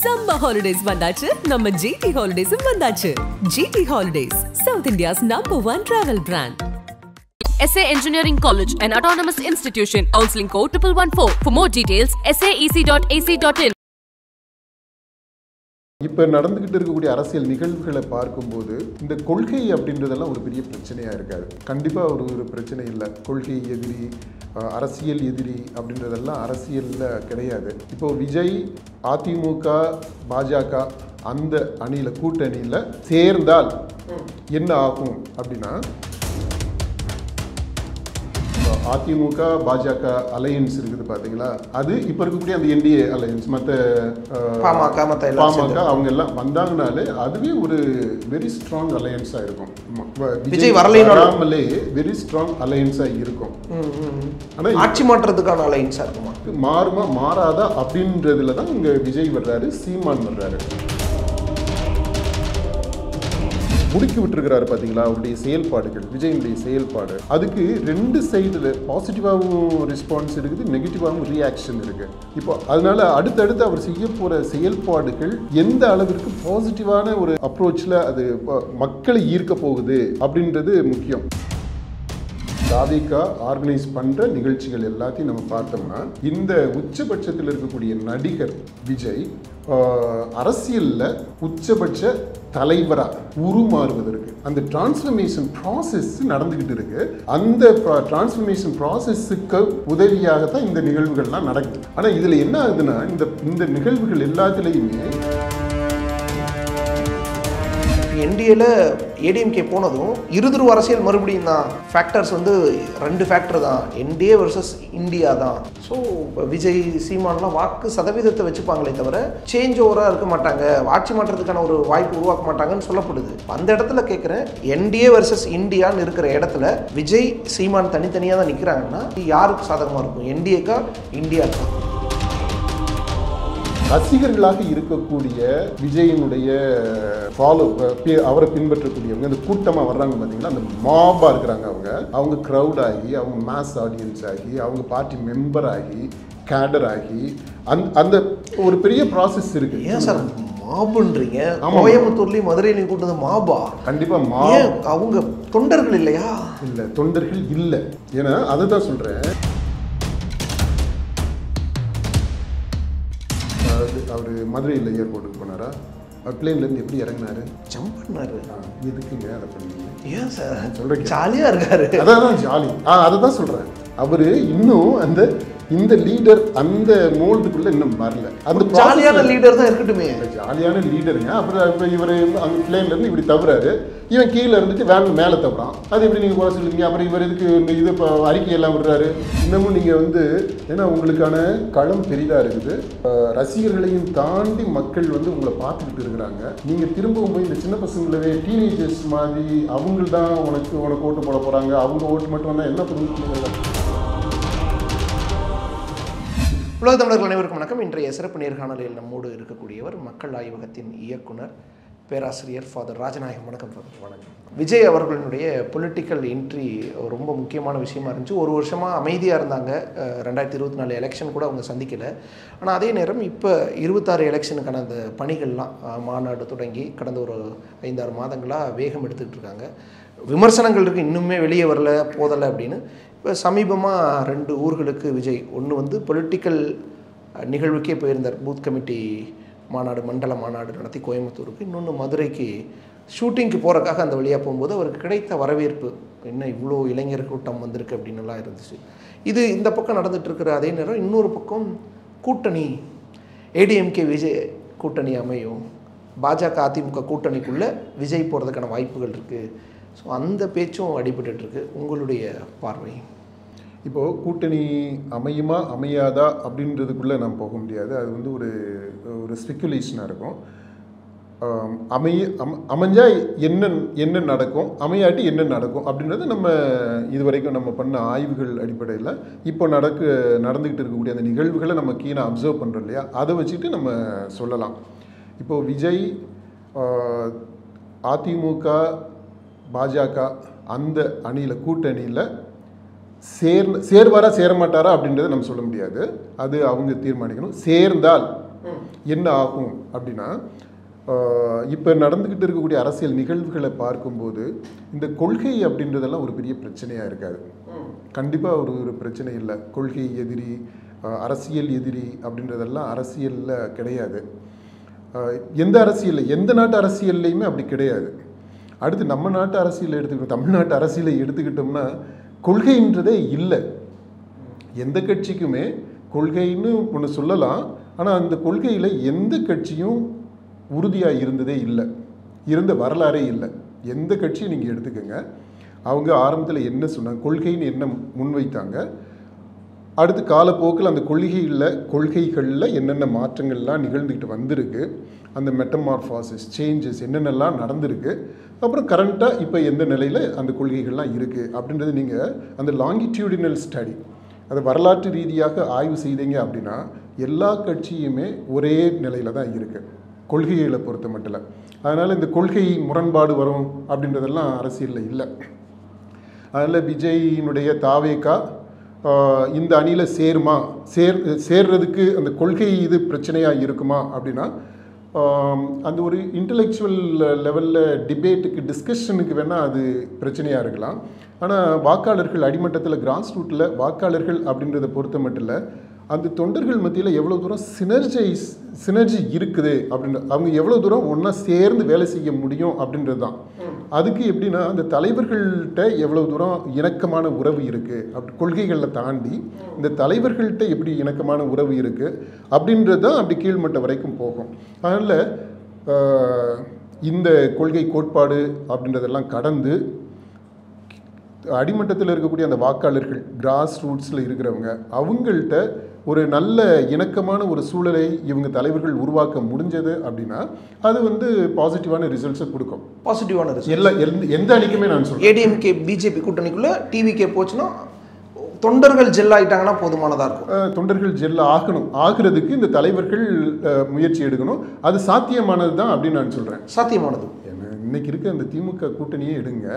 Summer holidays vandachu, நம்ம GT Holidays vandachu. GT Holidays, South India's #1 travel brand. SA Engineering College, an autonomous institution. Counseling code 1114. For more details, saec.ac.in. இப்போ நடந்துகிட்டு இருக்கக்கூடிய அரசியல் நிகழ்வுகளை பார்க்கும்போது இந்த கொள்கை அப்படின்றதெல்லாம் ஒரு பெரிய பிரச்சனையாக இருக்காது. கண்டிப்பாக ஒரு பிரச்சனை இல்லை. கொள்கை எதிரி, அரசியல் எதிரி அப்படின்றதெல்லாம் அரசியலில் கிடையாது. இப்போ விஜய், அதிமுக, பாஜக அந்த அணியில் கூட்டணியில் சேர்ந்தால் என்ன ஆகும் அப்படின்னா, அதிமுக பாஜக அலையன்ஸ் இருக்குது பார்த்தீங்களா, அது இப்போ இருக்கக்கூடிய அந்த என்டிஏ அலையன்ஸ், மற்ற பாமக அவங்க எல்லாம் வந்தாங்கனாலே அதுவே ஒரு வெரி ஸ்ட்ராங் அலையன்ஸாக இருக்கும். விஜய் வராமலே வெரி ஸ்ட்ராங் அலையன்ஸாக இருக்கும். ஆனால் ஆட்சி மாற்றத்துக்கான அலையன்ஸாக இருக்குமா, மாறுமா மாறாதா அப்படின்றதுல தான் இங்கே விஜய் வர்றாரு, சீமான் வர்றாரு. முடுக்கி விட்டுருக்கிறாரு பார்த்தீங்களா அவருடைய செயல்பாடுகள், விஜயனுடைய செயல்பாடு. அதுக்கு ரெண்டு சைடில் பாசிட்டிவாகவும் ரெஸ்பான்ஸ் இருக்குது, நெகட்டிவாகவும் ரியாக்ஷன் இருக்குது. இப்போ அதனால அடுத்தடுத்து அவர் செய்ய போகிற செயல்பாடுகள் எந்த அளவிற்கு பாசிட்டிவான ஒரு அப்ரோச்சில் அது மக்களை ஈர்க்க போகுது அப்படின்றது முக்கியம். தாவிகா ஆர்கனைஸ் பண்ணுற நிகழ்ச்சிகள் எல்லாத்தையும் நம்ம பார்த்தோம்னா, இந்த உச்சபட்சத்தில் இருக்கக்கூடிய நடிகர் விஜய் அரசியலில் உச்சபட்ச தலைவராக உருமாறுவதற்கு அந்த டிரான்ஸ்ஃபர்மேஷன் ப்ராசஸ் நடந்துக்கிட்டு இருக்கு. அந்த டிரான்ஸ்ஃபர்மேஷன் ப்ராசஸுக்கு உதவியாக தான் இந்த நிகழ்வுகள்லாம் நடக்குது. ஆனால் இதில் என்ன ஆகுதுன்னா, இந்த நிகழ்வுகள் எல்லாத்துலேயுமே என்டிஏல ஏடிஎம்கே போனதும் இருதுருவ அரசியல் மறுபடியும் தான். ஃபேக்டர்ஸ் வந்து ரெண்டு ஃபேக்டர் தான், என்டிஏ வர்சஸ் இந்தியா தான். ஸோ விஜய் சீமான்லாம் வாக்கு சதவீதத்தை வச்சுப்பாங்களே தவிர சேஞ்ச் ஓவராக இருக்க மாட்டாங்க, ஆட்சி மாற்றத்துக்கான ஒரு வாய்ப்பு உருவாக்க மாட்டாங்கன்னு சொல்லப்படுது. அந்த இடத்துல கேட்குறேன், என்டிஏ வர்சஸ் இந்தியான்னு இருக்கிற இடத்துல விஜய் சீமான் தனித்தனியாக தான் நிற்கிறாங்கன்னா யாருக்கு சாதகமாக இருக்கும், என்டிஏக்கா இந்தியாக்கா? ரசிகர்களாக இருக்கக்கூடிய விஜயனுடைய ஃபாலோ, அவரை பின்பற்றக்கூடியவங்க அந்த கூட்டமாக வர்றாங்க பார்த்தீங்களா, அந்த மாபாக இருக்கிறாங்க. அவங்க க்ரௌட் ஆகி, அவங்க மாஸ் ஆடியன்ஸ் ஆகி, அவங்க பார்ட்டி மெம்பர் ஆகி, கேடர் ஆகி, அந்த ஒரு பெரிய ப்ராசஸ் இருக்கு. ஏன் சார் மாபுன்றீங்க? கோயம்புத்தூர்லேயும் மதுரையிலையும் கூட்டது மாபா? கண்டிப்பாக மா. அவங்க தொண்டர்கள் இல்லையா? இல்லை, தொண்டர்கள் இல்லை. ஏன்னா அதை தான் சொல்கிறேன். அவர் மதுரையில் ஏர்போர்ட்டுக்கு போனாரா, பிளேன்லேருந்து எப்படி இறங்கினாரு, ஜம்ப் பண்ணாரு. எதுக்குங்க அதை பண்ணீங்க? ஏன் சார் சொல்கிறேன், ஜாலியாக இருக்காரு. அதான் ஜாலி. அதை தான் சொல்கிறேன். அவர் இன்னும் இந்த லீடர் அந்த மோல்டுக்குள்ளே இன்னும் வரல. அந்த ஜாலியான லீடர் தான் இருக்கட்டுமே. ஜாலியான லீடருங்க. அப்புறம் இவர் அந்த பிளேன்லேருந்து இப்படி தவறாரு, இவன் கீழே இருந்துட்டு வேன் மேலே தவறான். அது எப்படி நீங்கள் குறை சொல்லுவீங்க? அப்புறம் இவர் இதுக்கு இது இப்போ அறிக்கையெல்லாம் விடுறாரு. இன்னமும் நீங்கள் ஏன்னா உங்களுக்கான களம் பெரிதாக இருக்குது. ரசிகர்களையும் தாண்டி மக்கள் உங்களை பார்த்துக்கிட்டு இருக்கிறாங்க. நீங்கள் திரும்பவும் போய் இந்த சின்ன பசங்களவே டீனேஜர்ஸ் மாதிரி அவங்க தான் உனக்கு ஓட்டு போட போகிறாங்க, அவங்க ஓட்டு மட்டும் வந்தால் என்ன பண்ணுவீங்க? உலக தமிழர்கள் அனைவருக்கும் வணக்கம். இன்றைய சிறப்பு நேர்காணலில் நம்மோடு இருக்கக்கூடியவர் மக்கள் ஆய்வகத்தின் இயக்குனர் பேராசிரியர் ஃபாதர் ராஜநாயகம். வணக்கம் ஃபாதர். வணக்கம். விஜய் அவர்களுடைய பொலிட்டிக்கல் என்ட்ரி ரொம்ப முக்கியமான விஷயமா இருந்துச்சு. ஒரு வருஷமாக அமைதியாக இருந்தாங்க. 2024 எலெக்ஷன் கூட அவங்க சந்திக்கலை. ஆனால் அதே நேரம் இப்போ 26 எலெக்ஷனுக்கான அந்த பணிகள்லாம் மாநாடு தொடங்கி கடந்த ஒரு 5-6 மாதங்களாக வேகம் எடுத்துக்கிட்டு இருக்காங்க. விமர்சனங்கள் இருக்குது, இன்னுமே வெளியே வரல, போதலை அப்படின்னு. இப்போ சமீபமாக 2 ஊர்களுக்கு விஜய், ஒன்று பொலிட்டிக்கல் நிகழ்வுக்கே போயிருந்தார், பூத் கமிட்டி மாநாடு, மண்டல மாநாடு நடத்தி கோயம்புத்தூருக்கு. இன்னொன்று மதுரைக்கு ஷூட்டிங்க்கு போகிறக்காக அந்த வழியாக போகும்போது அவருக்கு கிடைத்த வரவேற்பு, என்ன இவ்வளோ இளைஞர் கூட்டம் வந்திருக்கு அப்படின்னுலாம் இருந்துச்சு. இது இந்த பக்கம் நடந்துகிட்ருக்கிற அதே நேரம் இன்னொரு பக்கம் கூட்டணி, ஏடிஎம்கே விஜய் கூட்டணி அமையும், பாஜக அதிமுக கூட்டணிக்குள்ளே விஜய் போகிறதுக்கான வாய்ப்புகள் இருக்குது. ஸோ அந்த பேச்சும் அடிபட்டுருக்கு. உங்களுடைய பார்வை? இப்போது கூட்டணி அமையுமா அமையாதா அப்படின்றதுக்குள்ளே நம்ம போக முடியாது. அது ஒரு ஸ்பெக்குலேஷனாக இருக்கும். அமைஞ்சா என்ன நடக்கும், அமையாட்டி என்ன நடக்கும் அப்படின்றது நம்ம இதுவரைக்கும் நம்ம பண்ண ஆய்வுகள் அடிப்படையில் இப்போ நடந்துக்கிட்டு இருக்கக்கூடிய அந்த நிகழ்வுகளை நம்ம கீழே அப்சர்வ் பண்ணுறோம் இல்லையா, அதை வச்சுட்டு நம்ம சொல்லலாம். இப்போது விஜய், அதிமுக, பாஜக அந்த அணியில் கூட்டணியில் சேர்வாரா சேரமாட்டாரா அப்படின்றத நம்ம சொல்ல முடியாது. அது அவங்க தீர்மானிக்கணும். சேர்ந்தால் என்ன ஆகும் அப்படின்னா, இப்போ நடந்துக்கிட்டு இருக்கக்கூடிய அரசியல் நிகழ்வுகளை பார்க்கும்போது இந்த கொள்கை அப்படின்றதெல்லாம் ஒரு பெரிய பிரச்சனையாக இருக்காது. கண்டிப்பாக ஒரு பிரச்சனை இல்லை. கொள்கை எதிரி, அரசியல் எதிரி அப்படின்றதெல்லாம் அரசியலில் கிடையாது. எந்த அரசியலில், எந்த நாட்டு அரசியல்லையுமே அப்படி கிடையாது. அடுத்து நம்ம நாட்டு அரசியலை எடுத்துக்கிட்டோம், தமிழ்நாட்டு அரசியலை எடுத்துக்கிட்டோம்னா கொள்கைன்றதே இல்லை. எந்த கட்சிக்குமே கொள்கைன்னு ஒன்று சொல்லலாம், ஆனால் அந்த கொள்கையில் எந்த கட்சியும் உறுதியாக இருந்ததே இல்லை, இருந்த வரலாறே இல்லை. எந்த கட்சியும் நீங்கள் எடுத்துக்கோங்க, அவங்க ஆரம்பத்தில் என்ன சொன்னாங்க, கொள்கைன்னு என்ன முன்வைத்தாங்க, அடுத்து காலப்போக்கில் அந்த கொள்கைகளில் என்னென்ன மாற்றங்கள்லாம் நிகழ்ந்துக்கிட்டு வந்திருக்கு, அந்த மெட்டமார்ஃபாசிஸ் சேஞ்சஸ் என்னென்னலாம் நடந்திருக்கு, அப்புறம் கரண்ட்டாக இப்போ எந்த நிலையில் அந்த கொள்கைகள்லாம் இருக்குது அப்படின்றது நீங்கள் அந்த லாங்கிடியூடினல் ஸ்டடி, அதை வரலாற்று ரீதியாக ஆய்வு செய்தீங்க அப்படின்னா எல்லா கட்சியுமே ஒரே நிலையில் தான் இருக்குது கொள்கைகளை பொறுத்த மட்டும். அதனால் இந்த கொள்கை முரண்பாடு வரும் அப்படின்றதெல்லாம் அரசியலில் இல்லை. அதனால் விஜயினுடைய தாவேகா இந்த அணியில் சேருமா, சேர்றதுக்கு அந்த கொள்கை இது பிரச்சனையாக இருக்குமா அப்படின்னா அந்த ஒரு இன்டலெக்சுவல் லெவலில் டிபேட்டுக்கு டிஸ்கஷனுக்கு வேணால் அது பிரச்சனையாக இருக்கலாம். ஆனால் வாக்காளர்கள் அடிமட்டத்தில் கிராஸ் ரூட்டில் வாக்காளர்கள் அப்படின்றத பொறுத்த மட்டும் இல்லை, அந்த தொண்டர்கள் மத்தியில் எவ்வளோ தூரம் சினர்ஜி இருக்குது அப்படின்ற, அவங்க எவ்வளோ தூரம் ஒன்றா சேர்ந்து வேலை செய்ய முடியும் அப்படின்றது தான். அதுக்கு எப்படின்னா அந்த தலைவர்கள்ட்ட எவ்வளோ தூரம் இணக்கமான உறவு இருக்குது, அப்படி கொள்கைகளில் தாண்டி இந்த தலைவர்கள்ட்ட எப்படி இணக்கமான உறவு இருக்குது அப்படின்றது தான் அப்படி கீழ்மட்ட வரைக்கும் போகும். அதனால் இந்த கொள்கை கோட்பாடு அப்படின்றதெல்லாம் கடந்து அடிமட்டத்தில் இருக்கக்கூடிய அந்த வாக்காளர்கள் கிராஸ் ரூட்ஸில் இருக்கிறவங்க அவங்கள்ட்ட ஒரு நல்ல இணக்கமான ஒரு சூழலை இவங்க தலைவர்கள் உருவாக்க முடிஞ்சது அப்படின்னா அது வந்து பாசிட்டிவான ரிசல்ட்ஸை கொடுக்கும். பாசிட்டிவான ரிசல்ட் எந்த அணிக்குமே நான் சொல்றேன். ஏடிஎம்கே பிஜேபி கூட்டணிக்குள்ள டிவிகே போச்சுன்னா தொண்டர்கள் ஜெல் ஆகிட்டாங்கன்னா போதுமானதாக இருக்கும். தொண்டர்கள் ஜெல் ஆகிறதுக்கு இந்த தலைவர்கள் முயற்சி எடுக்கணும். அது சாத்தியமானது தான் அப்படின்னு நான் சொல்கிறேன். சாத்தியமானது. இன்னைக்கு இருக்க அந்த திமுக கூட்டணியே எடுங்க,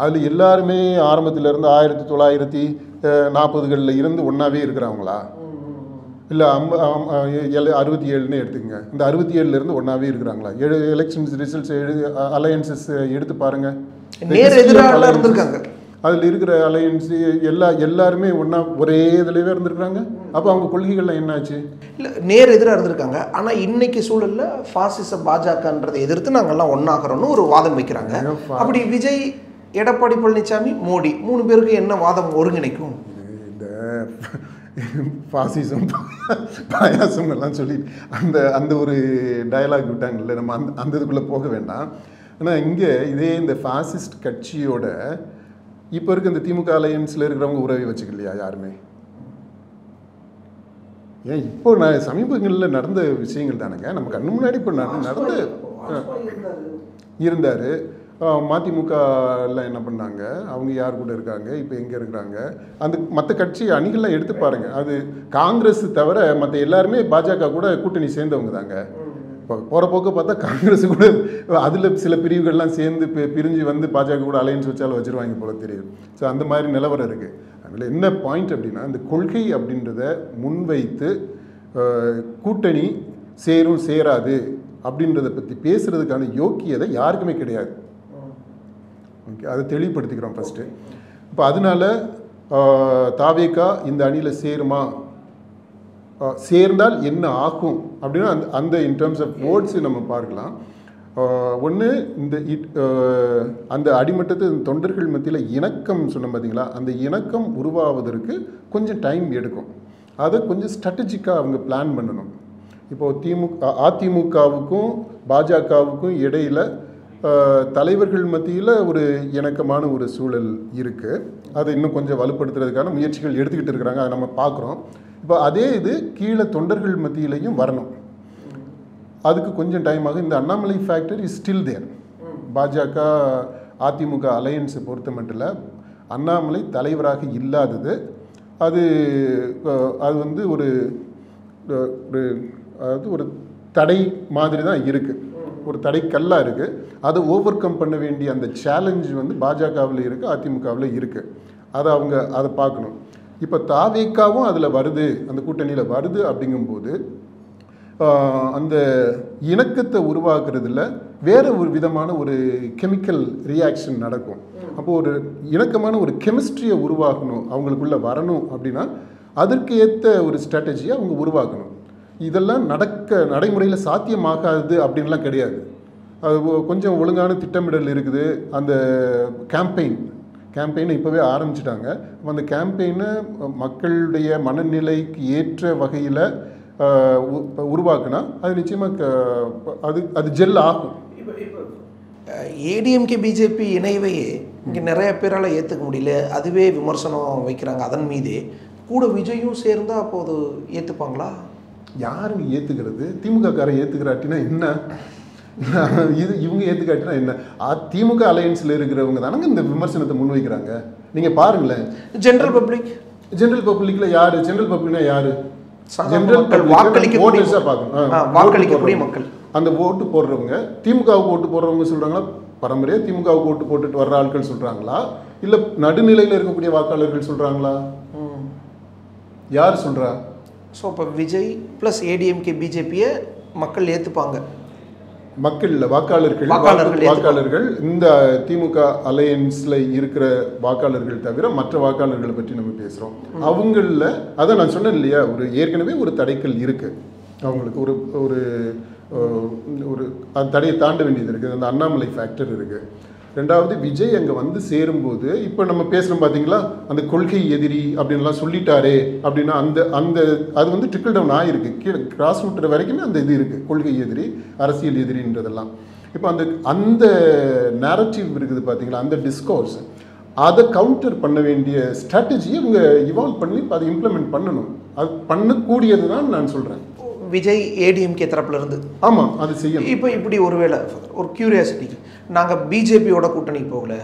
அதில் எல்லாருமே ஆரம்பத்திலேருந்து 1940களில் இருந்து ஒன்றாவே இருக்கிறாங்களா? இல்லை 67ன்னு எடுத்துக்கங்க, இந்த 67லேருந்து ஒன்றாவே இருக்கிறாங்களா? எலெக்ஷன்ஸ் ரிசல்ட்ஸ் அலையன்சஸ் எடுத்து பாருங்கள், நேர் எதிராக இருந்திருக்காங்க. அதில் இருக்கிற அலையன்ஸு எல்லாருமே ஒன்றா ஒரே இதிலவே இருந்திருக்காங்க. அப்போ அவங்க கொள்கைகள்லாம் என்னாச்சு? இல்லை, நேர் எதிராக இருந்திருக்காங்க. ஆனால் இன்னைக்கு சூழலில் ஃபாசிச பாஜகன்றதை எதிர்த்து நாங்கள்லாம் ஒன்றாகிறோன்னு ஒரு வாதம் வைக்கிறாங்க. அப்படி விஜய், எடப்பாடி பழனிசாமி, மோடி 3 பேருக்கு என்ன வாதம் ஒருங்கிணைக்கும்? இந்த பாசிசம் பாயாசம் எல்லாம் சொல்லி அந்த ஒரு டயலாக் விட்டாங்கல்ல, நம்ம அந்த இதுக்குள்ளே போக வேண்டாம். ஆனால் இங்கே இதே இந்த ஃபாசிஸ்ட் கட்சியோட இப்போ இருக்க இந்த திமுக அலையன்ஸில் இருக்கிறவங்க உறவை வச்சுக்கலையா யாருமே? ஏன் இப்போ நான் சமீபங்களில் நடந்த விஷயங்கள் தானேங்க நம்ம கண்ணு முன்னாடி இப்போ நடந்து இருந்தார். மதிமுகலாம் என்ன பண்ணாங்க, அவங்க யார் கூட இருக்காங்க, இப்போ எங்கே இருக்கிறாங்க, அந்த மற்ற கட்சி அணிகள்லாம் எடுத்து பாருங்கள். அது காங்கிரஸ் தவிர மற்ற எல்லாருமே பாஜக கூட கூட்டணி சேர்ந்தவங்க தாங்க. இப்போ போகிற போக்க பார்த்தா காங்கிரஸ் கூட அதில் சில பிரிவுகள்லாம் சேர்ந்து பிரிஞ்சு வந்து பாஜக கூட அலையன்ஸ் வச்சாலும் வச்சுருவாங்க போல தெரியுது. ஸோ அந்த மாதிரி நிலவரம் இருக்குது. அதில் என்ன பாயிண்ட் அப்படின்னா, இந்த கொள்கை அப்படின்றத முன்வைத்து கூட்டணி சேரும் சேராது அப்படின்றத பற்றி பேசுகிறதுக்கான யோக்கியதை யாருக்குமே கிடையாது. ஓகே, அதை தெளிவுபடுத்திக்கிறோம் ஃபஸ்ட்டு. இப்போ அதனால தாவேகா இந்த அணியில் சேருமா, சேர்ந்தால் என்ன ஆகும் அப்படின்னா அந்த இன் டர்ம்ஸ் ஆஃப் வேர்ட்ஸு நம்ம பார்க்கலாம். ஒன்று இந்த அந்த அடிமட்டத்து தொண்டர்கள் மத்தியில் இணக்கம் சொன்ன பார்த்தீங்களா, அந்த இணக்கம் உருவாவதற்கு கொஞ்சம் டைம் எடுக்கும். அதை கொஞ்சம் ஸ்ட்ராட்டஜிக்காக அவங்க பிளான் பண்ணணும். இப்போது அதிமுகவுக்கும் பாஜகவுக்கும் இடையில் தலைவர்கள் மத்தியில் ஒரு இணக்கமான ஒரு சூழல் இருக்குது. அதை இன்னும் கொஞ்சம் வலுப்படுத்துறதுக்கான முயற்சிகள் எடுத்துக்கிட்டு இருக்கிறாங்க, அதை நம்ம பார்க்குறோம். இப்போ அதே இது கீழே தொண்டர்கள் மத்தியிலையும் வரணும். அதுக்கு கொஞ்சம் டைம் ஆகும். இந்த Annamalai factor is still there. பாஜக அதிமுக அலையன்ஸை பொறுத்த மட்டும் அண்ணாமலை தலைவராக இல்லாதது அது வந்து ஒரு ஒரு தடை மாதிரி தான் இருக்குது, ஒரு தடைக்கல்லாக இருக்குது. அதை ஓவர் கம் பண்ண வேண்டிய அந்த சேலஞ்சு வந்து பாஜகவில் இருக்குது, அதிமுகவில் இருக்குது. அதை பார்க்கணும். இப்போ தாவேக்காவும் அதில் வருது, அந்த கூட்டணியில் வருது. அப்படிங்கும்போது அந்த இணக்கத்தை உருவாக்குறதுல வேற ஒரு விதமான ஒரு கெமிக்கல் ரியாக்ஷன் நடக்கும். அப்போது ஒரு இணக்கமான ஒரு கெமிஸ்ட்ரியை உருவாக்கணும், அவங்களுக்குள்ள வரணும் அப்படின்னா அதற்கு ஏற்ற ஒரு ஸ்ட்ராட்டஜியை அவங்க உருவாக்கணும். இதெல்லாம் நடைமுறையில் சாத்தியமாகாது அப்படின்லாம் கிடையாது. அது கொஞ்சம் ஒழுங்கான திட்டமிடல் இருக்குது. அந்த கேம்பெயினை இப்போவே ஆரம்பிச்சிட்டாங்க. அந்த கேம்பெயினை மக்களுடைய மனநிலைக்கு ஏற்ற வகையில் உருவாக்குனா அது நிச்சயமாக அது ஜெல் ஆகும். ஏடிஎம்கே பிஜேபி இணைவையே இங்கே நிறைய பேரால் ஏற்றுக்க முடியல, அதுவே விமர்சனம் வைக்கிறாங்க. அதன் மீதே கூட விஜயும் சேர்ந்தா அப்போது ஏற்றுப்பாங்களா? யாருங்க ஏற்றுக்கிறது? திமுககாரன் ஏற்றுக்கிறாட்டினா என்ன? இவங்க ஏற்றுக்காட்டினா என்ன? திமுக அலையன்ஸில் இருக்கிறவங்க தானங்க இந்த விமர்சனத்தை முன்வைக்கிறாங்க. நீங்கள் பாருங்களேன், ஜென்ரல் பப்ளிக்ல யாரு? ஜென்ரல் பப்ளிக்னா யாரு? ஜென்ரல் வாக்களிக்கக்கூடிய மக்கள். அந்த ஓட்டு போடுறவங்க திமுகவுக்கு ஓட்டு போடுறவங்க சொல்றாங்களா, பரம்பரையா திமுகவுக்கு ஓட்டு போட்டுட்டு வர்ற ஆட்கள் சொல்றாங்களா, இல்ல நடுநிலையில் இருக்கக்கூடிய வாக்காளர்கள் சொல்றாங்களா? யார் சொல்றா? ஸோ இப்போ விஜய் ப்ளஸ் ஏடிஎம்கே பிஜேபியை மக்கள் ஏற்றுப்பாங்க. மக்கள் இல்லை, வாக்காளர்கள். இந்த திமுக அலையன்ஸ்ல இருக்கிற வாக்காளர்கள் தவிர மற்ற வாக்காளர்களை பற்றி நம்ம பேசுறோம். அவங்கள அதை நான் சொன்னேன் இல்லையா, ஒரு ஏற்கனவே ஒரு தடைக்கல் இருக்கு அவங்களுக்கு. ஒரு ஒரு ஒரு அந்த தடையை தாண்ட வேண்டியது இருக்குது. அந்த அண்ணாமலை ஃபேக்டர் இருக்கு. ரெண்டாவது, விஜய் அங்கே வந்து சேரும்போது இப்போ நம்ம பேசுகிறோம் பார்த்தீங்களா, அந்த கொள்கை எதிரி அப்படின்லாம் சொல்லிட்டாரே அப்படின்னா அந்த அது வந்து ட்ரிக்கிள் டவுன் ஆகிருக்கு. கீழே கிராஸ் ரூட் வரைக்குமே அந்த இது இருக்குது, கொள்கை எதிரி, அரசியல் எதிரின்றதெல்லாம். இப்போ அந்த நேரட்டிவ் இருக்குது பார்த்தீங்களா, அந்த டிஸ்கோர்ஸ், அதை கவுண்டர் பண்ண வேண்டிய ஸ்ட்ராட்டஜியை இவங்க இவால்வ் பண்ணி அதை இம்ப்ளிமெண்ட் பண்ணணும். அது பண்ணக்கூடியது தான் நான் சொல்கிறேன். விஜய் ஏடிஎம்கே தரப்புல இருந்து ஆமாம் அது செய்யணும். இப்போ இப்படி ஒருவேளை ஒரு கியூரியாசிட்டிக்கு, நாங்கள் பிஜேபியோட கூட்டணிக்கு போகல,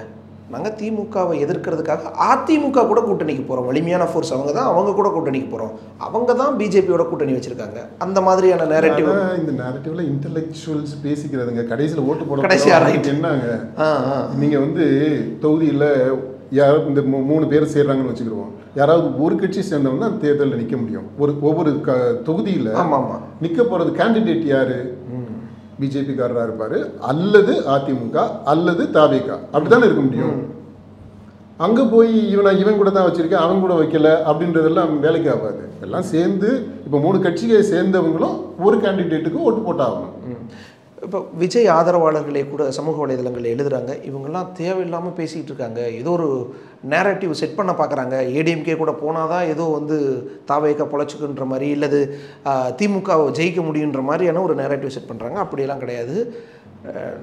நாங்கள் திமுகவை எதிர்க்கிறதுக்காக அதிமுக கூட கூட்டணிக்கு போகிறோம், வலிமையான ஃபோர்ஸ் அவங்க தான், அவங்க கூட கூட்டணிக்கு போகிறோம், அவங்க தான் பிஜேபியோட கூட்டணி வச்சுருக்காங்க, அந்த மாதிரியான நேரட்டிவ். இந்த நேரட்டிவ்ல இன்டெலெக்சுவல்ஸ் பேசிக்கிறதுங்க. கடைசியில் ஓட்டு போட என்னங்க, நீங்கள் வந்து தொகுதியில் யாராவது இந்த 3 பேர் சேர்றாங்கன்னு வச்சுக்கிடுவோம், யாராவது ஒரு கட்சி சேர்ந்தவங்க தான் தேர்தலில் நிற்க முடியும். ஒவ்வொரு தொகுதியில் நிற்க போகிறது கேண்டிடேட் யாரு? பிஜேபிக்காரராக இருப்பார், அல்லது அதிமுக, அல்லது தாவேகா, அப்படித்தானே இருக்க முடியும். அங்கே போய் இவன் கூட தான் வச்சிருக்கேன், அவன் கூட வைக்கல அப்படின்றதெல்லாம் வேலைக்கு ஆகாது. எல்லாம் சேர்ந்து இப்போ 3 கட்சியை சேர்ந்தவங்களும் ஒரு கேண்டிடேட்டுக்கு ஓட்டு போட்டாகணும். இப்போ விஜய் ஆதரவாளர்களே கூட சமூக வலைதளங்களில் எழுதுகிறாங்க, இவங்கெல்லாம் தேவையில்லாமல் பேசிகிட்டு இருக்காங்க, ஏதோ ஒரு நேரட்டிவ் செட் பண்ண பார்க்குறாங்க, ஏடிஎம்கே கூட போனால் தான் ஏதோ வந்து தாவேக்கா பொழைச்சிக்குன்ற மாதிரி, இல்லது திமுகவை ஜெயிக்க முடியுன்ற மாதிரியான ஒரு நேரட்டிவ் செட் பண்ணுறாங்க. அப்படியெல்லாம் கிடையாது,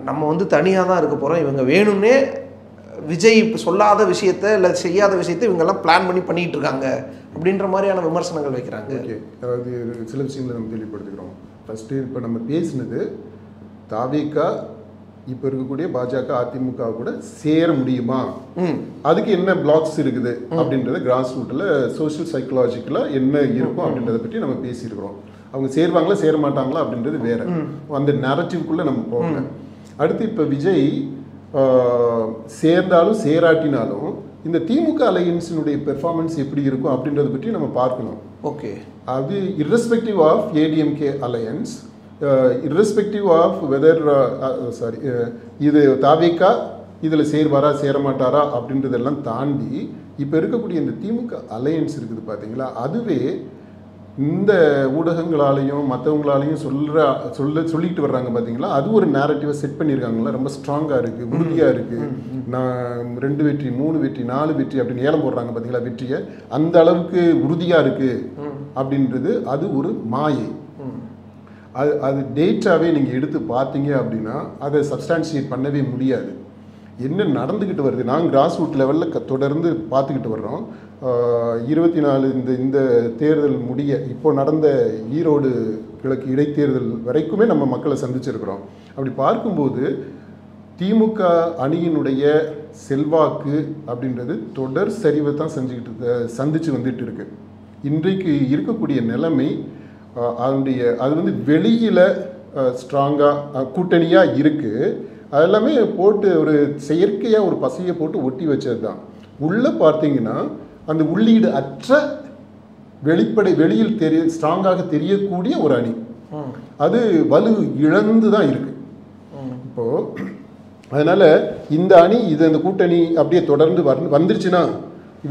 நம்ம வந்து தனியாக தான் இருக்க போகிறோம், இவங்க வேணும்னே விஜய் சொல்லாத விஷயத்தை இல்லை செய்யாத விஷயத்தை இவங்கெல்லாம் பிளான் பண்ணிட்டு இருக்காங்க அப்படின்ற மாதிரியான விமர்சனங்கள் வைக்கிறாங்க. ஓகே, அதாவது சில விஷயங்களை நம்ம தெளிவுபடுத்திக்கிறோம். ஃபஸ்ட்டு இப்போ நம்ம பேசினது தாவேகா இப்போ இருக்கக்கூடிய பாஜக அதிமுக கூட சேர முடியுமா, அதுக்கு என்ன பிளாக்ஸ் இருக்குது அப்படின்றத கிராஸ் ரூட்டில் சோஷியல் சைக்கலாஜிக்கலாக என்ன இருக்கும் அப்படின்றத பற்றி நம்ம பேசியிருக்கிறோம். அவங்க சேருவாங்களா சேர மாட்டாங்களா அப்படின்றது வேற, அந்த நேரட்டிவ்க்குள்ளே நம்ம போகல. அடுத்து இப்போ விஜய் சேர்ந்தாலும் சேராட்டினாலும் இந்த திமுக அலையன்ஸினுடைய பெர்ஃபார்மன்ஸ் எப்படி இருக்கும் அப்படின்றத பற்றி நம்ம பார்க்கணும். ஓகே, அது irrespective of ADMK alliance, irrespective of whether இது தாவேகா இதில் சேர்வாரா சேரமாட்டாரா அப்படின்றதெல்லாம் தாண்டி இப்போ இருக்கக்கூடிய இந்த திமுக அலையன்ஸ் இருக்குது பார்த்தீங்களா, அதுவே இந்த ஊடகங்களாலையும் மற்றவங்களாலையும் சொல்லிட்டு வர்றாங்க பார்த்தீங்களா, அது ஒரு நேரட்டிவை செட் பண்ணியிருக்காங்களா, ரொம்ப ஸ்ட்ராங்காக இருக்குது, உறுதியாக இருக்குது. நான் 2 வெற்றி 3 வெற்றி 4 வெற்றி அப்படின்னு ஏலம் போடுறாங்க பார்த்தீங்களா, வெற்றியை அந்த அளவுக்கு உறுதியாக இருக்குது அப்படின்றது அது ஒரு மாயை. அது டேட்டாவே நீங்கள் எடுத்து பார்த்தீங்க அப்படின்னா அதை சப்ஸ்டான்ஷியேட் பண்ணவே முடியாது. என்ன நடந்துக்கிட்டு வருது, நாங்கள் கிராஸ் ரூட் லெவலில் தொடர்ந்து பார்த்துக்கிட்டு வர்றோம். 24 இந்த தேர்தல் முடிய இப்போ நடந்த ஈரோடு கிழக்கு இடைத்தேர்தல் வரைக்குமே நம்ம மக்களை சந்திச்சிருக்கிறோம். அப்படி பார்க்கும்போது திமுக அணியினுடைய செல்வாக்கு அப்படின்றது தொடர் சரிவை தான் சந்திச்சு வந்துட்டு இருக்கு. இன்றைக்கு இருக்கக்கூடிய நிலைமை அது வந்து வெளியில் ஸ்ட்ராங்காக கூட்டணியாக இருக்குது, அதெல்லாமே போட்டு ஒரு செயற்கையாக ஒரு பசையை போட்டு ஒட்டி வச்சது தான். உள்ளே பார்த்தீங்கன்னா அந்த உள்ளீடு அற்ற வெளியில் ஸ்ட்ராங்காக தெரியக்கூடிய ஒரு அணி. அது வலு இழந்து தான் இருக்கு இப்போது. அதனால் இந்த அணி இந்த கூட்டணி அப்படியே தொடர்ந்து வந்துருச்சுன்னா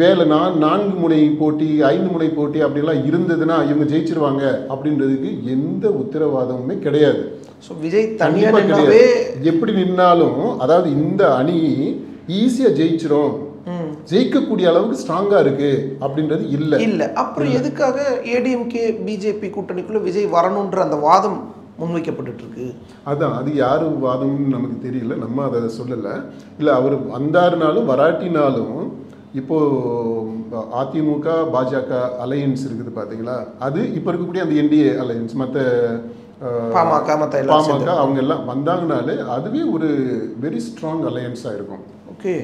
வேலை 4 முனை போட்டி 5 முனை போட்டி அப்படிலாம் இருந்ததுன்னா இவங்க ஜெயிச்சிருவாங்க அப்படின்றதுக்கு எந்த உத்தரவாதமுமே கிடையாது. ஸோ விஜய் தனியாகவே எப்படி நின்னாலும் அதாவது இந்த அணி ஈஸியாக ஜெயிச்சிரும், ஜெயிக்கக்கூடிய அளவுக்கு ஸ்ட்ராங்காக இருக்கு அப்படின்றது இல்லை. அப்புறம் எதுக்காக ஏடிஎம்கே பிஜேபி கூட்டணிக்குள்ள விஜய் வரணுன்ற அந்த வாதம் முன்வைக்கப்பட்டு இருக்கு? அதான் அது யாரு வாதம்னு நமக்கு தெரியல, நம்ம அதை சொல்லலை. இல்லை அவர் வந்தாருனாலும் வராட்டினாலும் இப்போ அதிமுக பாஜக அலையன்ஸ் இருக்குது பார்த்தீங்களா, அது இப்போ இருக்கக்கூடிய அந்த என்டிஏ அலையன்ஸ் மற்ற பாமக அவங்க எல்லாம் வந்தாங்கனாலே அதுவே ஒரு வெரி ஸ்ட்ராங் அலையன்ஸாக இருக்கும். ஓகே,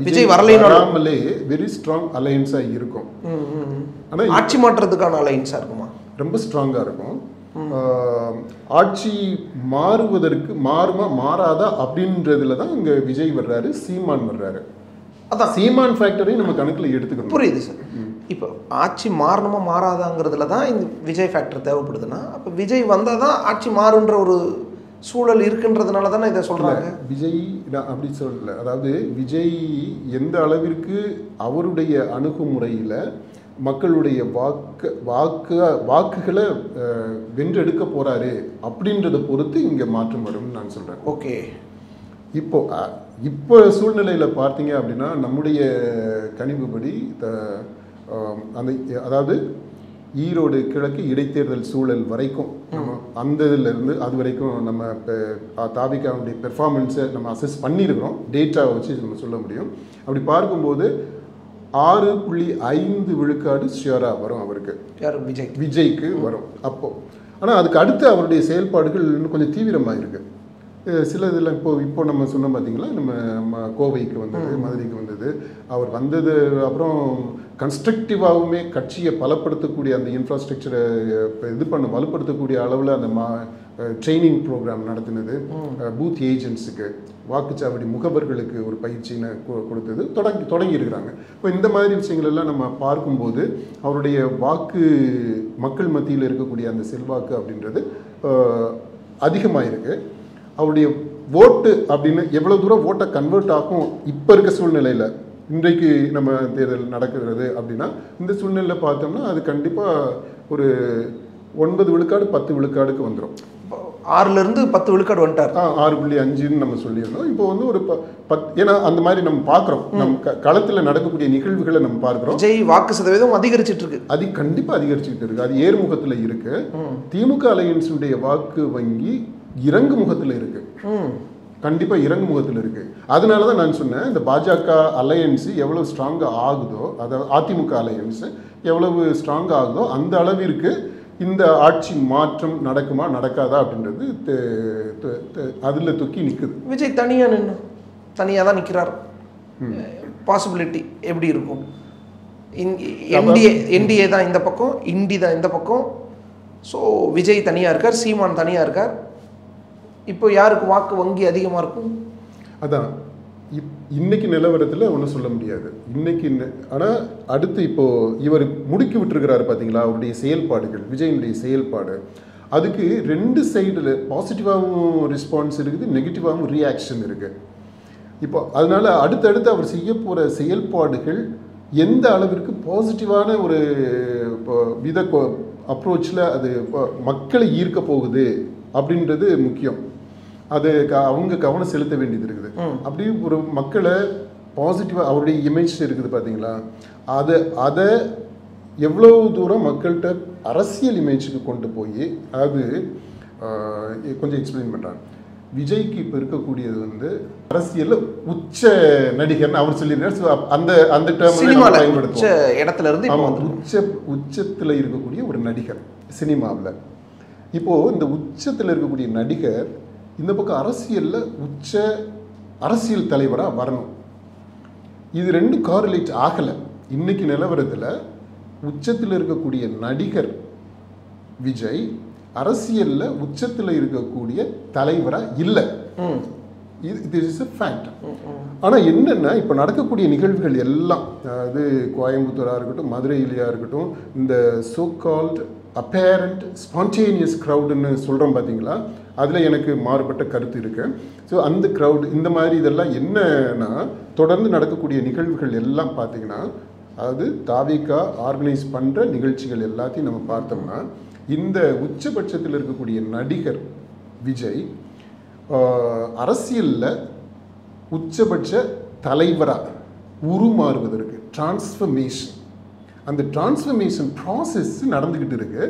விஜய் வராமலே வெரி ஸ்ட்ராங் அலையன்ஸாக இருக்கும். ஆனால் ஆட்சி மாற்றத்துக்கான அலையன்ஸாக இருக்குமா? ரொம்ப ஸ்ட்ராங்காக இருக்கும். ஆட்சி மாறுவதற்கு மாறுமா மாறாதா அப்படின்றதுல தான் இங்கே விஜய் வர்றாரு, சீமான் வர்றாரு. அதான் சீமான் ஃபேக்டரையும் நம்ம கணக்கில் எடுத்துக்கணும். புரியுது சார். இப்போ ஆட்சி மாறணுமா மாறாதாங்கிறதுல தான் இந்த விஜய் ஃபேக்டர் தேவைப்படுதுன்னா, அப்போ விஜய் வந்தால் தான் ஆட்சி மாறுன்ற ஒரு சூழல் இருக்குன்றதுனால தானே இதை சொல்கிறாங்க. விஜய் நான் அப்படி சொல்லலை. அதாவது விஜய் எந்த அளவிற்கு அவருடைய அணுகுமுறையில் மக்களுடைய வாக்குகளை வென்றெடுக்க போகிறாரு அப்படின்றத பொறுத்து இங்கே மாற்றம் வரும்னு நான் சொல்கிறேன். ஓகே, இப்போ சூழ்நிலையில் பார்த்தீங்க அப்படின்னா நம்முடைய கணிப்புப்படி அந்த அதாவது ஈரோடு கிழக்கு இடைத்தேர்தல் சூழல் வரைக்கும் நம்ம அந்த இதிலிருந்து அது வரைக்கும் நம்ம தாவிகாவுடைய பெர்ஃபார்மன்ஸை நம்ம அசஸ் பண்ணியிருக்கிறோம், டேட்டாவை வச்சு நம்ம சொல்ல முடியும். அப்படி பார்க்கும்போது 6.5 விழுக்காடு ஷியராக வரும் அவருக்கு, விஜய்க்கு வரும் அப்போது. ஆனால் அதுக்கு அடுத்து அவருடைய செயல்பாடுகள் இன்னும் கொஞ்சம் தீவிரமாக இருக்குது. சில இதில் இப்போ நம்ம சொன்னோம் பார்த்தீங்களா, நம்ம கோவைக்கு வந்தது, மதுரைக்கு வந்தது. அவர் வந்தது அப்புறம் கன்ஸ்ட்ரக்டிவாகவுமே கட்சியை பலப்படுத்தக்கூடிய அந்த இன்ஃப்ராஸ்ட்ரக்சரை வலுப்படுத்தக்கூடிய அளவில் அந்த ட்ரைனிங் ப்ரோக்ராம் நடத்தினது, பூத் ஏஜென்ட்ஸுக்கு வாக்குச்சாவடி முகவர்களுக்கு ஒரு பயிற்சின்னு கொடுத்தது தொடங்கி இருக்கிறாங்க. இப்போ இந்த மாதிரி விஷயங்கள் எல்லாம் நம்ம பார்க்கும்போது அவருடைய மக்கள் மத்தியில் இருக்கக்கூடிய அந்த செல்வாக்கு அப்படின்றது அதிகமாக இருக்குது. அவருடைய ஓட்டு அப்படின்னு எவ்வளோ தூரம் ஓட்டை கன்வெர்ட் ஆகும் இப்போ இருக்க சூழ்நிலையில், இன்றைக்கு நம்ம தேர்தல் நடக்கிறது அப்படின்னா இந்த சூழ்நிலையில் பார்த்தோம்னா அது கண்டிப்பாக ஒரு 9 விழுக்காடு 10 விழுக்காடுக்கு வந்துடும். 6லேருந்து 10 விழுக்காடு வந்துட்டார். 6.5ன்னு நம்ம சொல்லியிருந்தோம். இப்போ வந்து ஒரு 10, ஏன்னா அந்த மாதிரி நம்ம பார்க்குறோம், நம்ம களத்தில் நடக்கக்கூடிய நிகழ்வுகளை நம்ம பார்க்குறோம். விஜய் வாக்கு சதவீதம் அதிகரிச்சுட்டு இருக்கு, அது கண்டிப்பாக அதிகரிச்சுக்கிட்டு இருக்கு, அது ஏறுமுகத்தில் இருக்கு. திமுக அலையன்ஸுடைய வாக்கு வங்கி இறங்கு முகத்தில் இருக்கு, கண்டிப்பாக இறங்கு முகத்தில் இருக்கு. அதனால தான் நான் சொன்னேன், இந்த பாஜக அலையன்ஸு எவ்வளவு ஸ்ட்ராங்காக ஆகுதோ, அதாவது அதிமுக அலையன்ஸு எவ்வளவு ஸ்ட்ராங்காக ஆகுதோ அந்த அளவிற்கு இந்த ஆட்சி மாற்றம் நடக்குமா நடக்காதா அப்படின்றது அதில் தொக்கி நிற்குது. விஜய் தனியாக தான் நிற்கிறார். பாசிபிலிட்டி எப்படி இருக்கும்? என்டிஏ தான் இந்த பக்கம், இண்டி தான் இந்த பக்கம். ஸோ விஜய் தனியாக இருக்கார், சீமான் தனியாக இருக்கார். இப்போ யாருக்கு வாக்கு வங்கி அதிகமாக இருக்கும்? அதான் இன்னைக்கு நிலவரத்தில் ஒன்றும் சொல்ல முடியாது இன்னைக்கு. ஆனால் அடுத்து இப்போது இவர் முடுக்கி விட்டுருக்கிறாரு பார்த்தீங்களா, அவருடைய செயல்பாடுகள், விஜயனுடைய செயல்பாடு, அதுக்கு 2 சைடில் பாசிட்டிவாகவும் ரெஸ்பான்ஸ் இருக்குது, நெகட்டிவாகவும் ரியாக்ஷன் இருக்குது. இப்போ அதனால் அடுத்தடுத்து அவர் செய்ய போகிற செயல்பாடுகள் எந்த அளவிற்கு பாசிட்டிவான ஒரு அப்ரோச்சில் அது மக்களை ஈர்க்க போகுது அப்படின்றது முக்கியம். அது அவங்க கவனம் செலுத்த வேண்டியது இருக்குது. அப்படி ஒரு மக்களை பாசிட்டிவாக அவருடைய இமேஜ் இருக்குது பார்த்தீங்களா, அதை எவ்வளோ தூரம் மக்கள்கிட்ட அரசியல் இமேஜுக்கு கொண்டு போய், அது கொஞ்சம் எக்ஸ்பிளைன் பண்ணுறாங்க. விஜய்க்கு இப்போ இருக்கக்கூடியது வந்து அரசியலில் உச்ச நடிகர்னு அவர் சொல்லியிருக்காரு. அந்த டேர்ம் உச்சத்தில் இருக்கக்கூடிய ஒரு நடிகர் சினிமாவில். இப்போது இந்த உச்சத்தில் இருக்கக்கூடிய நடிகர் இந்த பக்கம் அரசியலில் அரசியல் தலைவராக வரணும். இது 2 காரிலேட் ஆகலை. இன்னைக்கு நிலவரத்தில் உச்சத்தில் இருக்கக்கூடிய நடிகர் விஜய் அரசியலில் உச்சத்தில் இருக்கக்கூடிய தலைவராக இல்லை. இது இஸ் எ ஃபேக்ட். ஆனால் என்னென்னா இப்போ நடக்கக்கூடிய நிகழ்வுகள் எல்லாம், அது கோயம்புத்தூராக இருக்கட்டும், மதுரையிலையாக இருக்கட்டும், இந்த சோ கால்டு அப்பேரண்ட் ஸ்பான்டேனியஸ் க்ரௌடுன்னு சொல்கிறோம் பார்த்தீங்களா, அதில் எனக்கு மாறுபட்ட கருத்து இருக்குது. ஸோ அந்த க்ரௌடு இந்த மாதிரி இதெல்லாம் என்னன்னா, தொடர்ந்து நடக்கக்கூடிய நிகழ்வுகள் எல்லாம் பார்த்தீங்கன்னா, அதாவது தாவிகா ஆர்கனைஸ் பண்ணுற நிகழ்ச்சிகள் எல்லாத்தையும் நம்ம பார்த்தோம்னா, இந்த உச்சபட்சத்தில் இருக்கக்கூடிய நடிகர் விஜய் அரசியலில் உச்சபட்ச தலைவராக உருமாறுவதற்கு டிரான்ஸ்ஃபர்மேஷன், அந்த டிரான்ஸ்ஃபர்மேஷன் ப்ராசஸ் நடந்துக்கிட்டு இருக்கு.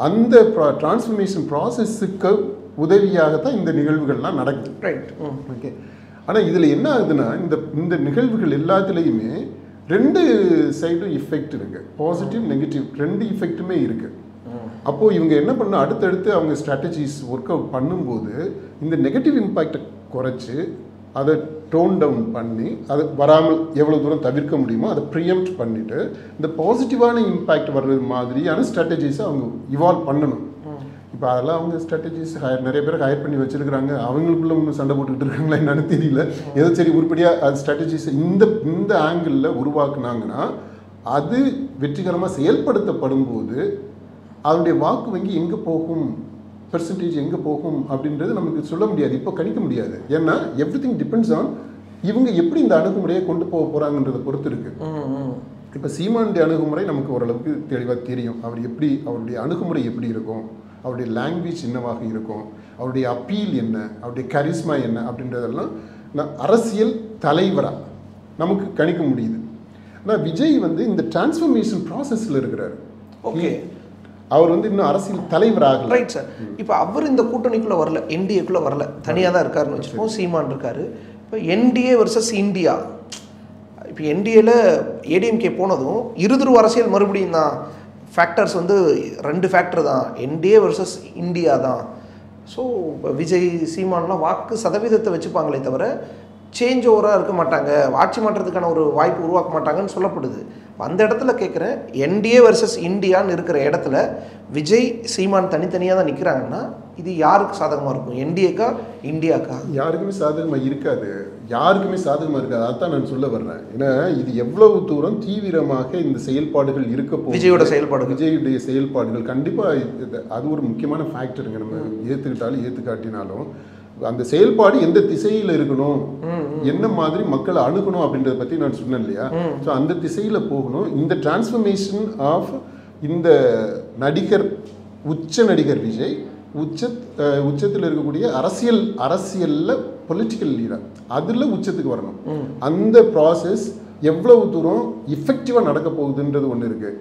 அந்த டிரான்ஸ்ஃபர்மேஷன் ப்ராசஸுக்கு உதவியாகத்தான் இந்த நிகழ்வுகள்லாம் நடக்குது. Right, okay. ஆனால் இதில் என்ன ஆகுதுன்னா, இந்த நிகழ்வுகள் எல்லாத்துலேயுமே ரெண்டு சைடும் எஃபெக்ட் இருக்குது, பாசிட்டிவ் நெகட்டிவ் ரெண்டு எஃபெக்ட்டுமே இருக்குது. அப்போது இவங்க என்ன பண்ணணும், அடுத்தடுத்து அவங்க ஸ்ட்ராட்டஜிஸ் ஒர்க் அவுட் பண்ணும்போது இந்த நெகட்டிவ் இம்பேக்டை குறைச்சி அதை டோன் டவுன் பண்ணி அதை வராமல் எவ்வளோ தூரம் தவிர்க்க முடியுமோ அதை ப்ரியம்ப்ட் பண்ணிவிட்டு இந்த பாசிட்டிவான இம்பேக்ட் வர்றது மாதிரியான ஸ்ட்ராட்டஜிஸை அவங்க இவால்வ் பண்ணணும். இப்போ அதெல்லாம் அவங்க ஸ்ட்ராட்டஜிஸ் நிறைய பேர் ஹையர் பண்ணி வச்சுருக்கிறாங்க. அவங்களுக்குள்ள ஒன்றும் சண்டை போட்டுக்கிட்டு இருக்காங்களா என்னன்னு தெரியல. ஏதோ சரி உருப்படியாக அது ஸ்ட்ராட்டஜிஸ் இந்த ஆங்கிளில் உருவாக்குனாங்கன்னா அது வெற்றிகரமாக செயல்படுத்தப்படும் போது அதனுடைய வாக்கு வங்கி எங்கே போகும், பெர்சன்டேஜ் எங்கே போகும் அப்படின்றது நமக்கு சொல்ல முடியாது, இப்போ கணிக்க முடியாது. ஏன்னா எவ்ரிதிங் டிபெண்ட்ஸ் ஆன் இவங்க எப்படி இந்த அணுகுமுறையை கொண்டு போக போகிறாங்கன்றதை பொறுத்து இருக்குது. இப்போ சீமானுடைய அணுகுமுறை நமக்கு ஓரளவுக்கு தெளிவாக தெரியும். அவருடைய அணுகுமுறை எப்படி இருக்கும், அவருடைய லாங்குவேஜ் என்னவாக இருக்கும், அவருடைய அப்பீல் என்ன, அவருடைய கரிஸ்மா என்ன அப்படின்றதெல்லாம் அரசியல் தலைவராக நமக்கு கணிக்க முடியுது. ஆனால் விஜய் இந்த டிரான்ஸ்ஃபர்மேஷன் ப்ராசஸில் இருக்கிறார். ஓகே, அவர் இன்னும் அரசியல் தலைவராக. Right sir. இப்போ அவர் இந்த கூட்டணிக்குள்ளே வரல, என்டிஏக்குள்ளே வரல, தனியாக தான் இருக்காருன்னு வச்சுப்போம். சீமான் இருக்காரு. இப்போ என்டிஏ வர்சஸ் இந்தியா, இப்போ என்டிஏல ஏடிஎம்கே போனதும் இருதுருவ அரசியல் மறுபடியும் தான். ஃபேக்டர்ஸ் ரெண்டு ஃபேக்டர் தான், என்டிஏ வர்சஸ் இந்தியா தான். ஸோ விஜய் சீமான்லாம் வாக்கு சதவீதத்தை வச்சுப்பாங்களே தவிர சேஞ்ச் ஓவராக இருக்க மாட்டாங்க, ஆட்சி மாற்றத்துக்கான ஒரு வாய்ப்பு உருவாக்க மாட்டாங்கன்னு சொல்லப்படுது. அந்த இடத்துல கேட்குறேன், என்டிஏ வர்சஸ் இந்தியான்னு இருக்கிற இடத்துல விஜய் சீமான் தனித்தனியாக தான் நிற்கிறாங்கன்னா இது யாருக்கு சாதகமாக இருக்கும், என்டிஏக்கா இந்தியாக்கா? யாருக்குமே சாதகமாக இருக்காது, யாருக்குமே சாதகமாக இருக்காது. அதான் நான் சொல்ல வர்றேன். ஏன்னா இது எவ்வளவு தூரம் தீவிரமாக இந்த செயல்பாடுகள் இருக்க போகுது, விஜயுடைய செயல்பாடுகள் கண்டிப்பாக அது ஒரு முக்கியமான ஃபேக்டருங்க. நம்ம ஏற்றுக்கிட்டாலும் ஏற்றுக்காட்டினாலும் அந்த செயல்பாடு எந்த திசையில் இருக்கணும், என்ன மாதிரி மக்களை அணுகணும் அப்படின்றத பற்றி நான் சொன்னேன் இல்லையா. ஸோ அந்த திசையில் போகணும். இந்த டிரான்ஸ்ஃபர்மேஷன் ஆஃப் இந்த உச்ச நடிகர் விஜய் உச்சத்தில் இருக்கக்கூடிய அரசியலில் பொலிட்டிக்கல் லீடர் அதில் உச்சத்துக்கு வரணும். அந்த ப்ராசஸ் எவ்வளவு தூரம் இஃபெக்டிவாக நடக்க போகுதுன்றது ஒன்று இருக்குது.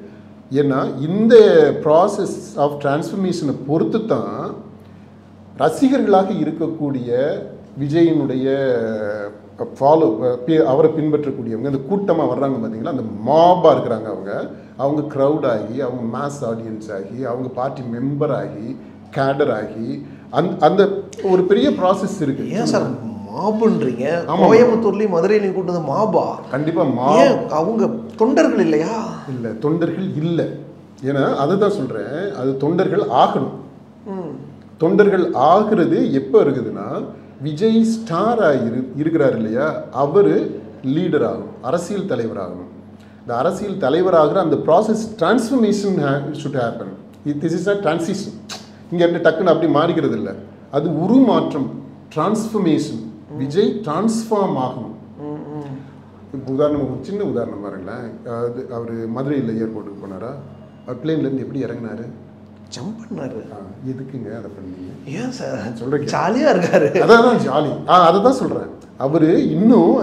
ஏன்னா இந்த ப்ராசஸ் ஆஃப் டிரான்ஸ்ஃபர்மேஷனை பொறுத்து தான் ரசிகர்களாக இருக்கக்கூடிய விஜயினுடைய அவரை பின்பற்றக்கூடியவங்க இந்த கூட்டமாக வர்றாங்க பார்த்தீங்களா, அந்த மாபாக இருக்கிறாங்க. அவங்க க்ரௌட் ஆகி, அவங்க மாஸ் ஆடியன்ஸ் ஆகி, அவங்க பார்ட்டி மெம்பர் ஆகி, கேடர் ஆகி அந்த ஒரு பெரிய ப்ராசஸ் இருக்கு. ஏன் சார் மாபுன்றீங்க? கோயம்புத்தூர்லேயும் மதுரையிலையும் கூட்டது மாபா? கண்டிப்பாக அவங்க தொண்டர்கள் இல்லையா? இல்லை, தொண்டர்கள் இல்லை. ஏன்னா அதுதான் சொல்கிறேன், அது தொண்டர்கள் ஆகணும். தொண்டர்கள் ஆகிறது எப்போ இருக்குதுன்னா, விஜய் ஸ்டாராக இருக்கிறார் இல்லையா, அவர் லீடர் ஆகணும், அரசியல் தலைவர் ஆகணும். இந்த அரசியல் தலைவராகிற அந்த process transformation should happen. This is a transition. இங்கே டக்குன்னு அப்படி மாறிக்கிறது இல்லை, அது உருமாற்றம், டிரான்ஸ்ஃபர்மேஷன். விஜய் டிரான்ஸ்ஃபார்ம் ஆகணும். இப்போ ஒரு சின்ன உதாரணம் பாருங்களேன். அவர் மதுரையில் ஏர்போர்ட்டுக்கு போனாரா, அவர் பிளேன்லேருந்து எப்படி இறங்கினாரு? ஜம்ப் பண்ணாரு. எதுக்குங்க அதை பண்ணீங்க? ஏன் சார் சொல்கிறேன், ஜாலியாக இருக்காரு. அதான் ஜாலி. அதை தான் சொல்கிறேன். அவர் இன்னும்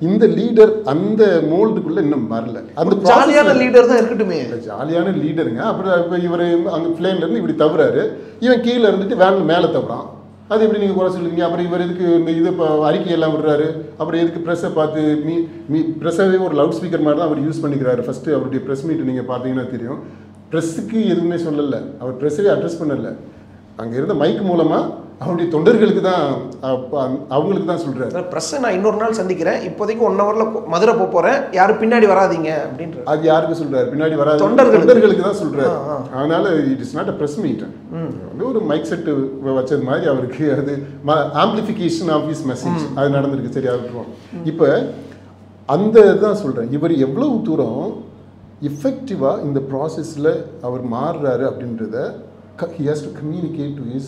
இந்த லீடர் அந்த மோல்டுக்குள்ளே இன்னும் வரல. அந்த ஜாலியான லீடர் தான் இருக்கட்டுமே. ஜாலியான லீடருங்க. அப்புறம் இவர் அங்கே பிளேன்லேருந்து இப்படி தவறாரு, இவன் கீழே இருந்துட்டு வேன் மேலே தவறான். அது எப்படி நீங்கள் குறை சொல்லுவீங்க? அப்புறம் இவர் எதுக்கு இந்த இது அறிக்கையெல்லாம் விடுறாரு? அப்புறம் எதுக்கு ப்ரெஸ்ஸை பார்த்து ப்ரெஸ்ஸாகவே ஒரு லவுட் ஸ்பீக்கர் மாதிரி தான் அவர் யூஸ் பண்ணிக்கிறாரு. ஃபஸ்ட்டு அவருடைய ப்ரெஸ் மீட் நீங்கள் பார்த்தீங்கன்னா தெரியும், ப்ரெஸ்ஸுக்கு எதுவுமே சொல்லலை, அவர் ப்ரெஸ்ஸவே அட்ரஸ் பண்ணலை. அங்கே இருந்த மைக் மூலமாக அவருடைய தொண்டர்களுக்கு தான், அவங்களுக்கு தான் சொல்கிறார். ப்ரெஸ்ஸை நான் இன்னொரு நாள் சந்திக்கிறேன், இப்போதைக்கு 1 ஹவரில் மதுரை போகிறேன், யாரும் பின்னாடி வராதிங்க அப்படின்ற. அது யாருக்கு சொல்கிறார்? பின்னாடி வராது, தொண்டர்களுக்கு தான் சொல்கிறார். அதனால் it is not a press meet. ஒரு மைக் செட்டு வச்சது மாதிரி அவருக்கு அது ஆம்பிளிஃபிகேஷன் ஆஃப் ஹிஸ் மெசேஜ் அது நடந்திருக்கு. சரியா இருக்கும். இப்போ அந்த இதுதான் சொல்கிறேன், இவர் எவ்வளவு தூரம் எஃபெக்டிவாக இந்த ப்ராசஸில் அவர் மாறுறாரு அப்படின்றத he has to communicate to his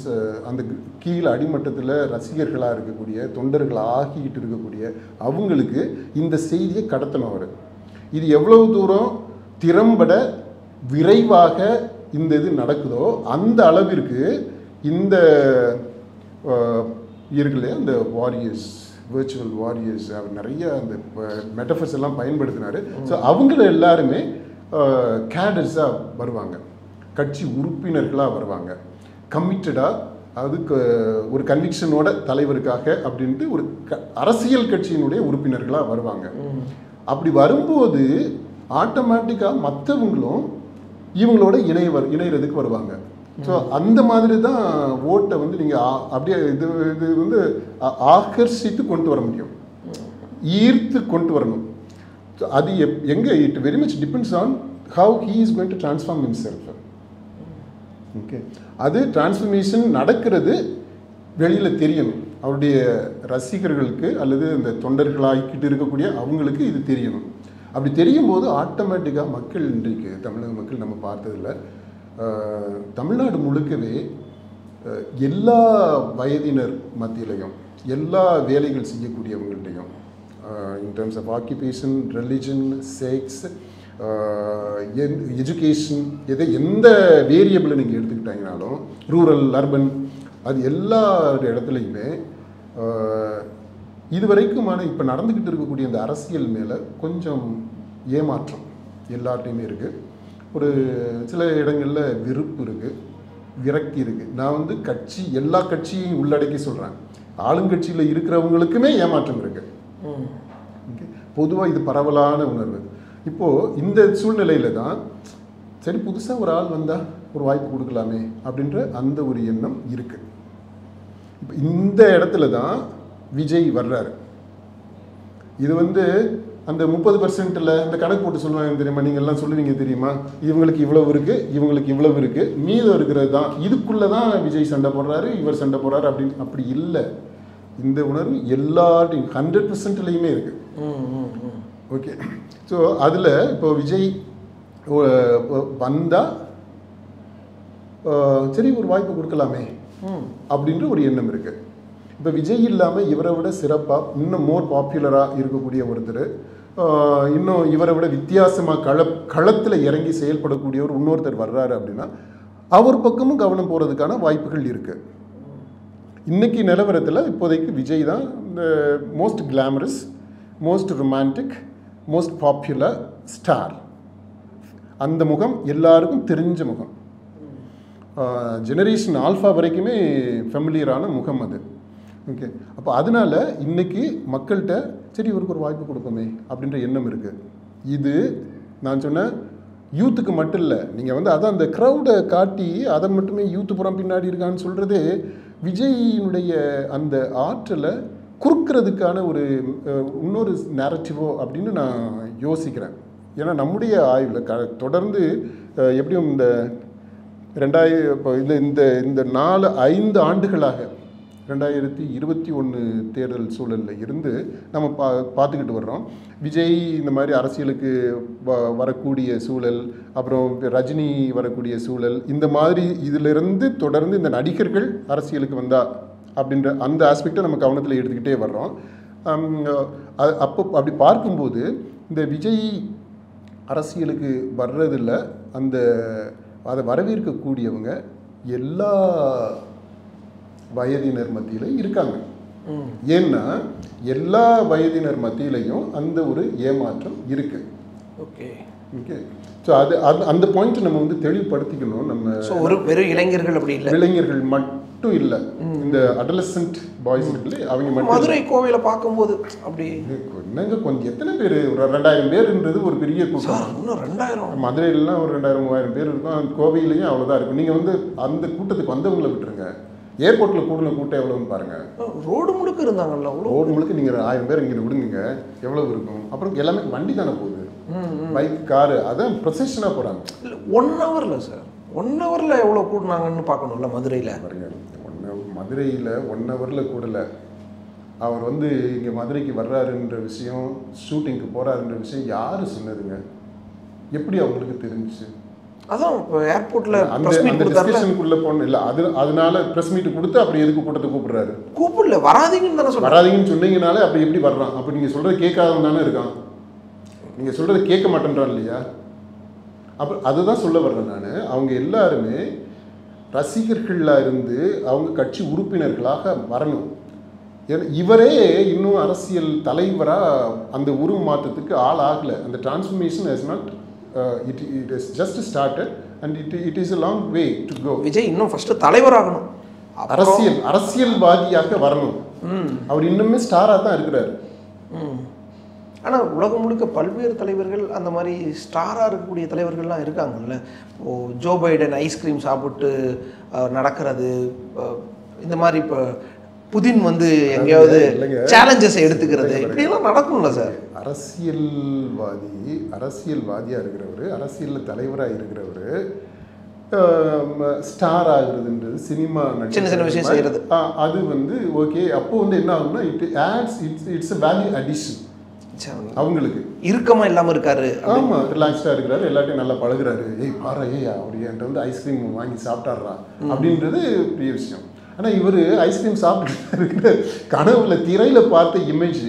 அந்த கீழே அடிமட்டத்தில் ரசிகர்களாக இருக்கக்கூடிய தொண்டர்களாக ஆகிக்கிட்டு இருக்கக்கூடிய அவங்களுக்கு இந்த செய்தியை கடத்தணும் அவர். இது எவ்வளவு தூரம் திறம்பட விரைவாக இந்த இது நடக்குதோ அந்த அளவிற்கு இந்த இருக்குல்லையா இந்த வாரியர்ஸ், விர்ச்சுவல் வாரியர்ஸ், அவர் நிறைய அந்த மெட்டஃபர்ஸ் எல்லாம் பயன்படுத்தினார். ஸோ அவங்கள எல்லாருமே கேடர்ஸாக வருவாங்க, கட்சி உறுப்பினர்களாக வருவாங்க, கமிட்டடாக அதுக்கு ஒரு கன்விக்ஷனோட தலைவருக்காக அப்படின்ட்டு ஒரு அரசியல் கட்சியினுடைய உறுப்பினர்களாக வருவாங்க. அப்படி வரும்போது ஆட்டோமேட்டிக்காக மற்றவங்களும் இவங்களோட இணையறதுக்கு வருவாங்க. ஸோ அந்த மாதிரி தான் ஓட்டை வந்து நீங்கள் அப்படியே இது இது வந்து ஆகர்ஷித்து கொண்டு வர முடியும், ஈர்த்து கொண்டு வரணும். ஸோ அது எங்கே it very much depends on how he is going to transform himself. Okay, அது டிரான்ஸ்ஃபர்மேஷன் நடக்கிறது வெளியில் தெரியணும், அவருடைய ரசிகர்களுக்கு அல்லது இந்த தொண்டர்களாகிக்கிட்டு இருக்கக்கூடிய அவங்களுக்கு இது தெரியணும். அப்படி தெரியும் போது ஆட்டோமேட்டிக்காக மக்கள் இன்றைக்கு தமிழக மக்கள் நம்ம பார்த்ததில்ல, தமிழ்நாடு முழுக்கவே எல்லா வயதினர் மத்தியிலையும் எல்லா வேலைகள் செய்யக்கூடியவங்கள்ட்டையும் in terms of occupation, religion, sex, education, எந்த வேரியபிளை நீங்கள் எடுத்துக்கிட்டாங்கனாலும் ரூரல், அர்பன், அது எல்லா இடத்துலையுமே இதுவரைக்குமான இப்போ நடந்துக்கிட்டு இருக்கக்கூடிய இந்த அரசியல் மேலே கொஞ்சம் ஏமாற்றம் எல்லார்ட்டையுமே இருக்குது. ஒரு சில இடங்களில் வெறுப்பு இருக்குது, விரக்தி இருக்குது. நான் வந்து எல்லா கட்சியையும் உள்ளடக்கி சொல்கிறேன், ஆளுங்கட்சியில் இருக்கிறவங்களுக்குமே ஏமாற்றம் இருக்குது. ஓகே, பொதுவாக இது பரவலான உணர்வு. இப்போது இந்த சூழ்நிலையில் தான் சரி புதுசாக ஒரு ஆள் வந்தால் ஒரு வாய்ப்பு கொடுக்கலாமே அப்படின்ற அந்த ஒரு எண்ணம் இருக்குது. இப்போ இந்த இடத்துல தான் விஜய் வர்றாரு. இது வந்து அந்த 30%ல் இந்த கணக்கு போட்டு சொல்லுவாங்க தெரியுமா, நீங்கள் எல்லாம் சொல்லுவீங்க தெரியுமா, இவங்களுக்கு இவ்வளவு இருக்குது, இவங்களுக்கு இவ்வளவு இருக்குது, மீதம் இருக்கிறது தான், இதுக்குள்ளே தான் விஜய் சண்டை போடுறாரு, இவர் சண்டை போடுறாரு அப்படின்னு. அப்படி இல்லை, இந்த உணர்வு எல்லார்ட்டையும் 100%லையுமே இருக்குது. ஓகே, ஸோ அதில் இப்போ விஜய் வந்தால் சரி ஒரு வாய்ப்பு கொடுக்கலாமே அப்படின்ற ஒரு எண்ணம் இருக்குது. இப்போ விஜய் இல்லாமல் இவரை விட சிறப்பாக இன்னும் மோர் பாப்புலராக இருக்கக்கூடிய ஒருத்தர், இன்னும் இவரை விட வித்தியாசமாக களத்தில் இறங்கி செயல்படக்கூடியவர் இன்னொருத்தர் வர்றாரு அப்படின்னா அவர் பக்கமும் கவனம் போகிறதுக்கான வாய்ப்புகள் இருக்குது. இன்றைக்கி நிலவரத்தில் இப்போதைக்கு விஜய் தான் இந்த most glamorous, most romantic, most popular star. அந்த முகம் எல்லாருக்கும் தெரிஞ்ச முகம், ஜெனரேஷன் ஆல்ஃபா வரைக்குமே ஃபெமிலியரான முகம் அது. ஓகே, அப்போ அதனால் இன்றைக்கி மக்கள்கிட்ட சரி இவருக்கு ஒரு வாய்ப்பு கொடுப்போமே அப்படின்ற எண்ணம் இருக்குது. இது நான் சொன்ன யூத்துக்கு மட்டும் இல்லை, நீங்கள் வந்து அதான் அந்த க்ரௌடை காட்டி அதை மட்டுமே யூத்து புறம் பின்னாடி இருக்கான்னு சொல்கிறது விஜயினுடைய அந்த ஆற்றலை குறுக்கிறதுக்கான ஒரு இன்னொரு நேரட்டிவோ அப்படின்னு நான் யோசிக்கிறேன். ஏன்னா நம்முடைய ஆய்வில் தொடர்ந்து எப்படியும் இந்த 4-5 ஆண்டுகளாக 2021 தேர்தல் சூழலில் இருந்து நம்ம பார்த்துக்கிட்டு வர்றோம். விஜய் இந்த மாதிரி அரசியலுக்கு வரக்கூடிய சூழல், அப்புறம் ரஜினி வரக்கூடிய சூழல், இந்த மாதிரி இதிலிருந்து தொடர்ந்து இந்த நடிகர்கள் அரசியலுக்கு வந்தா அப்படின்ற அந்த ஆஸ்பெக்டை நம்ம கவனத்தில் எடுத்துக்கிட்டே வர்றோம். அப்போ அப்படி பார்க்கும்போது இந்த விஜய் அரசியலுக்கு வர்றதில் அதை வரவேற்கக்கூடியவங்க எல்லா வயதினர் மத்தியில் இருக்காங்க. ஏன்னா எல்லா வயதினர் மத்தியிலையும் அந்த ஒரு ஏமாற்றம் இருக்கு. ஓகே ஓகே, ஸோ அந்த பாயிண்ட் நம்ம வந்து தெளிவுபடுத்திக்கணும். நம்ம ஒரு வெறும் இளைஞர்கள் அப்படி இல்லை, இளைஞர்கள் மட்டும் இல்லை, இந்த அடலசன்ட் பாய்ஸ் அவங்க மட்டும். மதுரை கோவையில் பார்க்கும்போது அப்படி என்னங்க கொஞ்சம் எத்தனை பேர், ஒரு 2000 பேர்ன்றது ஒரு பெரிய கூட்டம். இன்னும் 2000 மதுரையிலாம் ஒரு 2000-3000 பேர் இருக்கும், கோவையிலையும் அவ்வளோதான் இருக்கும். நீங்கள் வந்து அந்த கூட்டத்துக்கு வந்தவங்களை விட்டுருங்க, ஏர்போர்ட்டில் கூடுன கூட்டம் எவ்வளோன்னு பாருங்கள். ரோடு முழுக்க இருந்தாங்கல்ல, ரோடு முழுக்க நீங்கள் 1000 பேர் இங்கே விடுங்க, எவ்வளோ இருக்கும். அப்புறம் எல்லாமே வண்டி தானே போகுது, பைக், காரு, அதான் ப்ரொசஷனாக போகிறாங்க. இல்லை 1 ஹவரில் சார், 1 ஹவரில் எவ்வளோ கூட்டினாங்கன்னு பார்க்கணும்ல மதுரையில். பாருங்க, மதுரையில் 1 ஹவரில் கூடலை. அவர் வந்து இங்கே மதுரைக்கு வர்றாருன்ற விஷயம், ஷூட்டிங்க்கு போகிறாருன்ற விஷயம் யார் சொன்னதுங்க? எப்படி அவங்களுக்கு தெரிஞ்சிச்சு? அதான் இப்போ ஏர்போர்ட்டில் அந்த டிஸ்கஷனுக்குள்ளே போகணும் இல்லை, அதனால ப்ரெஸ் மீட் கொடுத்து அப்படி எதுக்கு கூட்டத்தை கூப்பிடுறாரு? கூப்பிடல, வராதீங்கன்னு தானே சொல்ல. வராதீங்கன்னு சொன்னீங்கனாலே அப்படி எப்படி வர்றான்? அப்போ நீங்கள் சொல்கிறது கேட்காதவன் தானே இருக்கான். நீங்கள் சொல்கிறத கேட்க மாட்டேன்றான் இல்லையா? அப்போ அதுதான் சொல்ல வர்றேன் நான். அவங்க எல்லாருமே ரசிகர்களாக இருந்து அவங்க கட்சி உறுப்பினர்களாக வரணும். ஏன்னா இவரே இன்னும் அரசியல் தலைவராக அந்த உருமாற்றத்துக்கு ஆள் ஆகலை. அந்த transformation is not it is just started and it is a long way to go. Vijay இன்னும் ஃபர்ஸ்ட் தலைவராகணும், அரசியல்வாதியாக வரணும். அவர் இன்னுமே ஸ்டாராக தான் இருக்கிறாரு. ஆனால் உலகம் முழுக்க பல்வேறு தலைவர்கள் அந்த மாதிரி ஸ்டாராக இருக்கக்கூடிய தலைவர்கள்லாம் இருக்காங்கல்ல. இப்போது ஜோ பைடன் ஐஸ்கிரீம் சாப்பிட்டு நடக்கிறது, இந்த மாதிரி இப்போ புதின் வந்து எங்கேயாவது சேலஞ்சஸை எடுத்துக்கிறது, இப்படியெல்லாம் நடக்கும்ல சார். அரசியல்வாதியாக இருக்கிறவர், அரசியலில் தலைவராக இருக்கிறவர் ஸ்டார் ஆகுறதுன்றது, சினிமா சின்ன சின்ன விஷயம் செய்கிறது, அது வந்து ஓகே. அப்போ வந்து என்ன ஆகும்னா இட்ஸ் a value addition. அவங்களுக்கு இறுக்கமாக இல்லாமல் இருக்காரு, ஆமாம், ரிலாக்ஸ்டாக இருக்கிறாரு, எல்லாத்தையும் நல்லா பழகுறாரு. பாரு அவர் என்கிட்ட வந்து ஐஸ்கிரீம் வாங்கி சாப்பிட்டாடுறா அப்படின்றது பெரிய விஷயம். ஆனால் இவர் ஐஸ்கிரீம் சாப்பிட்டு இருக்கிற கனவுல திரையில் பார்த்த இமேஜ்,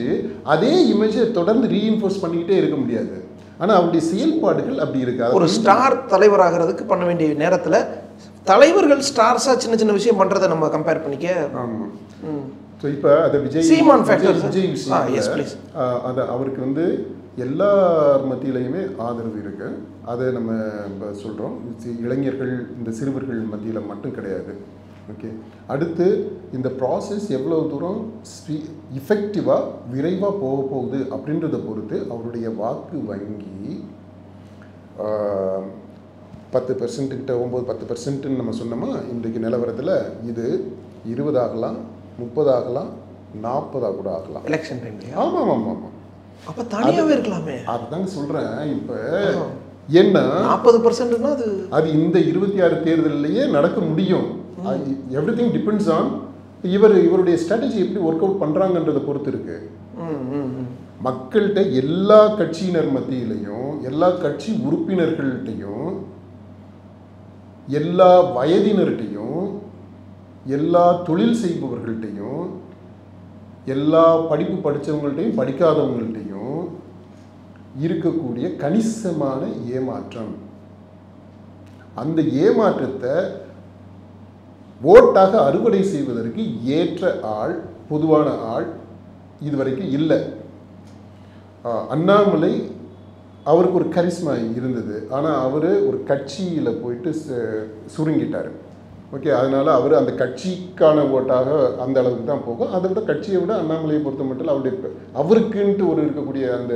அதே இமேஜை தொடர்ந்து ரீஇன்ஃபோர்ஸ் பண்ணிக்கிட்டே இருக்க முடியாது. ஆனால் அவருடைய செயல்பாடுகள் அப்படி இருக்காது. ஒரு ஸ்டார் தலைவராகிறதுக்கு பண்ண வேண்டிய நேரத்தில் தலைவர்கள் ஸ்டார்ஸாக சின்ன சின்ன விஷயம் பண்ணுறதை நம்ம கம்பேர் பண்ணிக்க. ஆமாம். ஸோ இப்போ அதை விஜய் விஷயம் அதை அவருக்கு வந்து எல்லார் மத்தியிலையுமே ஆதரவு இருக்குது. அதை நம்ம இப்போ சொல்கிறோம், இளைஞர்கள் இந்த சிறுவர்கள் மத்தியில் மட்டும் கிடையாது. ஓகே, அடுத்து இந்த ப்ராசஸ் எவ்வளோ தூரம் இஃபெக்டிவாக விரைவாக போக போகுது அப்படின்றத பொறுத்து அவருடைய வாக்கு வங்கி 10% கிட்ட 9-10% நம்ம சொன்னோமா, இன்றைக்கு நிலவரத்தில் இது 20 ஆகலாம், 30 ஆகலாம், 40 கூட ஆகலாம் எலெக்ஷன் டைம்ல. ஆமாம் ஆமாம் ஆமாம். அப்போ தனியாகவே இருக்கலாமே. அதுதாங்க சொல்கிறேன். இப்போ என்ன 40%னா அது இந்த 26 தேர்தலையே நடக்க முடியும். எவ்ரிதிங் டிபெண்ட்ஸ் ஆன் இவருடைய ஸ்ட்ராட்டஜி எப்படி ஒர்க் அவுட் பண்ணுறாங்கன்றதை பொறுத்து இருக்கு. மக்கள்கிட்ட எல்லா கட்சியினர் மத்தியிலையும், எல்லா கட்சி உறுப்பினர்கள்ட்டையும், எல்லா வயதினர்கிட்டையும், எல்லா தொழில் செய்பவர்கள்ட்டையும், எல்லா படிப்பு படித்தவங்கள்ட்டையும் படிக்காதவங்கள்ட்டையும் இருக்கக்கூடிய கணிசமான ஏமாற்றம். அந்த ஏமாற்றத்தை ஓட்டாக அறுவடை செய்வதற்கு ஏற்ற ஆள், பொதுவான ஆள் இதுவரைக்கும் இல்லை. அண்ணாமலை அவருக்கு ஒரு கரிஸ்மா இருந்தது, ஆனால் அவர் ஒரு கட்சியில் போயிட்டு சுருங்கிட்டார். ஓகே, அதனால் அவர் அந்த கட்சிக்கான ஓட்டாக அந்த அளவுக்கு தான் போகும். அதை விட கட்சியை விட அண்ணாமலையை பொறுத்த மட்டும் அவருக்குன்ட்டு ஒரு இருக்கக்கூடிய அந்த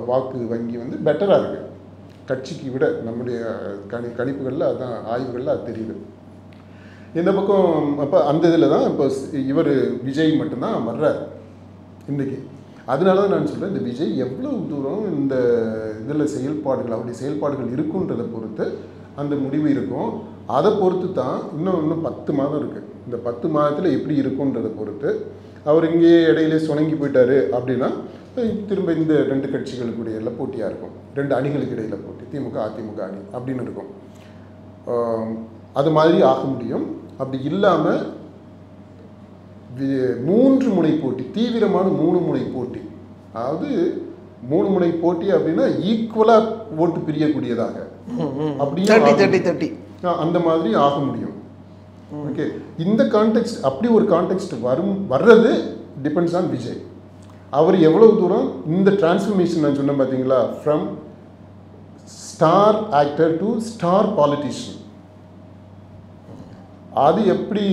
வாக்கு வங்கி வந்து பெட்டராக இருக்குது கட்சிக்கு விட. நம்முடைய கணிப்புகளில் அதுதான், ஆய்வுகளில் அது தெரியுது. இந்த பக்கம் அப்போ அந்த இதில் தான் இப்போ இவர் விஜய் மட்டும்தான் வர்றார் இன்றைக்கி. அதனால தான் நான் சொல்கிறேன், இந்த விஜய் எவ்வளோ தூரம் இந்த இதில் செயல்பாடுகள், அவருடைய செயல்பாடுகள் இருக்குன்றதை பொறுத்து அந்த முடிவு இருக்கும். அதை பொறுத்து தான் இன்னும் 10 மாதம் இருக்குது. இந்த 10 மாதத்தில் எப்படி இருக்குன்றதை பொறுத்து. அவர் இங்கேயே இடையிலே சுணங்கி போயிட்டார் அப்படின்னா திரும்ப இந்த 2 கட்சிகளுக்கு இடையில போட்டியாக இருக்கும், 2 அணிகளுக்கு இடையில போட்டி, திமுக அதிமுக அணி அப்படின்னு இருக்கும். அது மாதிரி ஆக முடியும். அப்படி இல்லாமல் 3 முனை போட்டி, தீவிரமான 3 முனை போட்டி, அதாவது 3 முனை போட்டி அப்படின்னா ஈக்குவலாக ஓட்டு பிரியக்கூடியதாக, அப்படி அந்த மாதிரி ஆக முடியும். ஓகே, இந்த கான்டெக்ஸ்ட், அப்படி ஒரு கான்டெக்ஸ்ட் வர்றது டிபெண்ட்ஸ் ஆன் விஜய். அவர் எவ்வளவு தூரம் இந்த டிரான்ஸ்ஃபர்மேஷன் நான் சொன்னேன் பார்த்தீங்களா, from star actor to star politician, அது எப்படி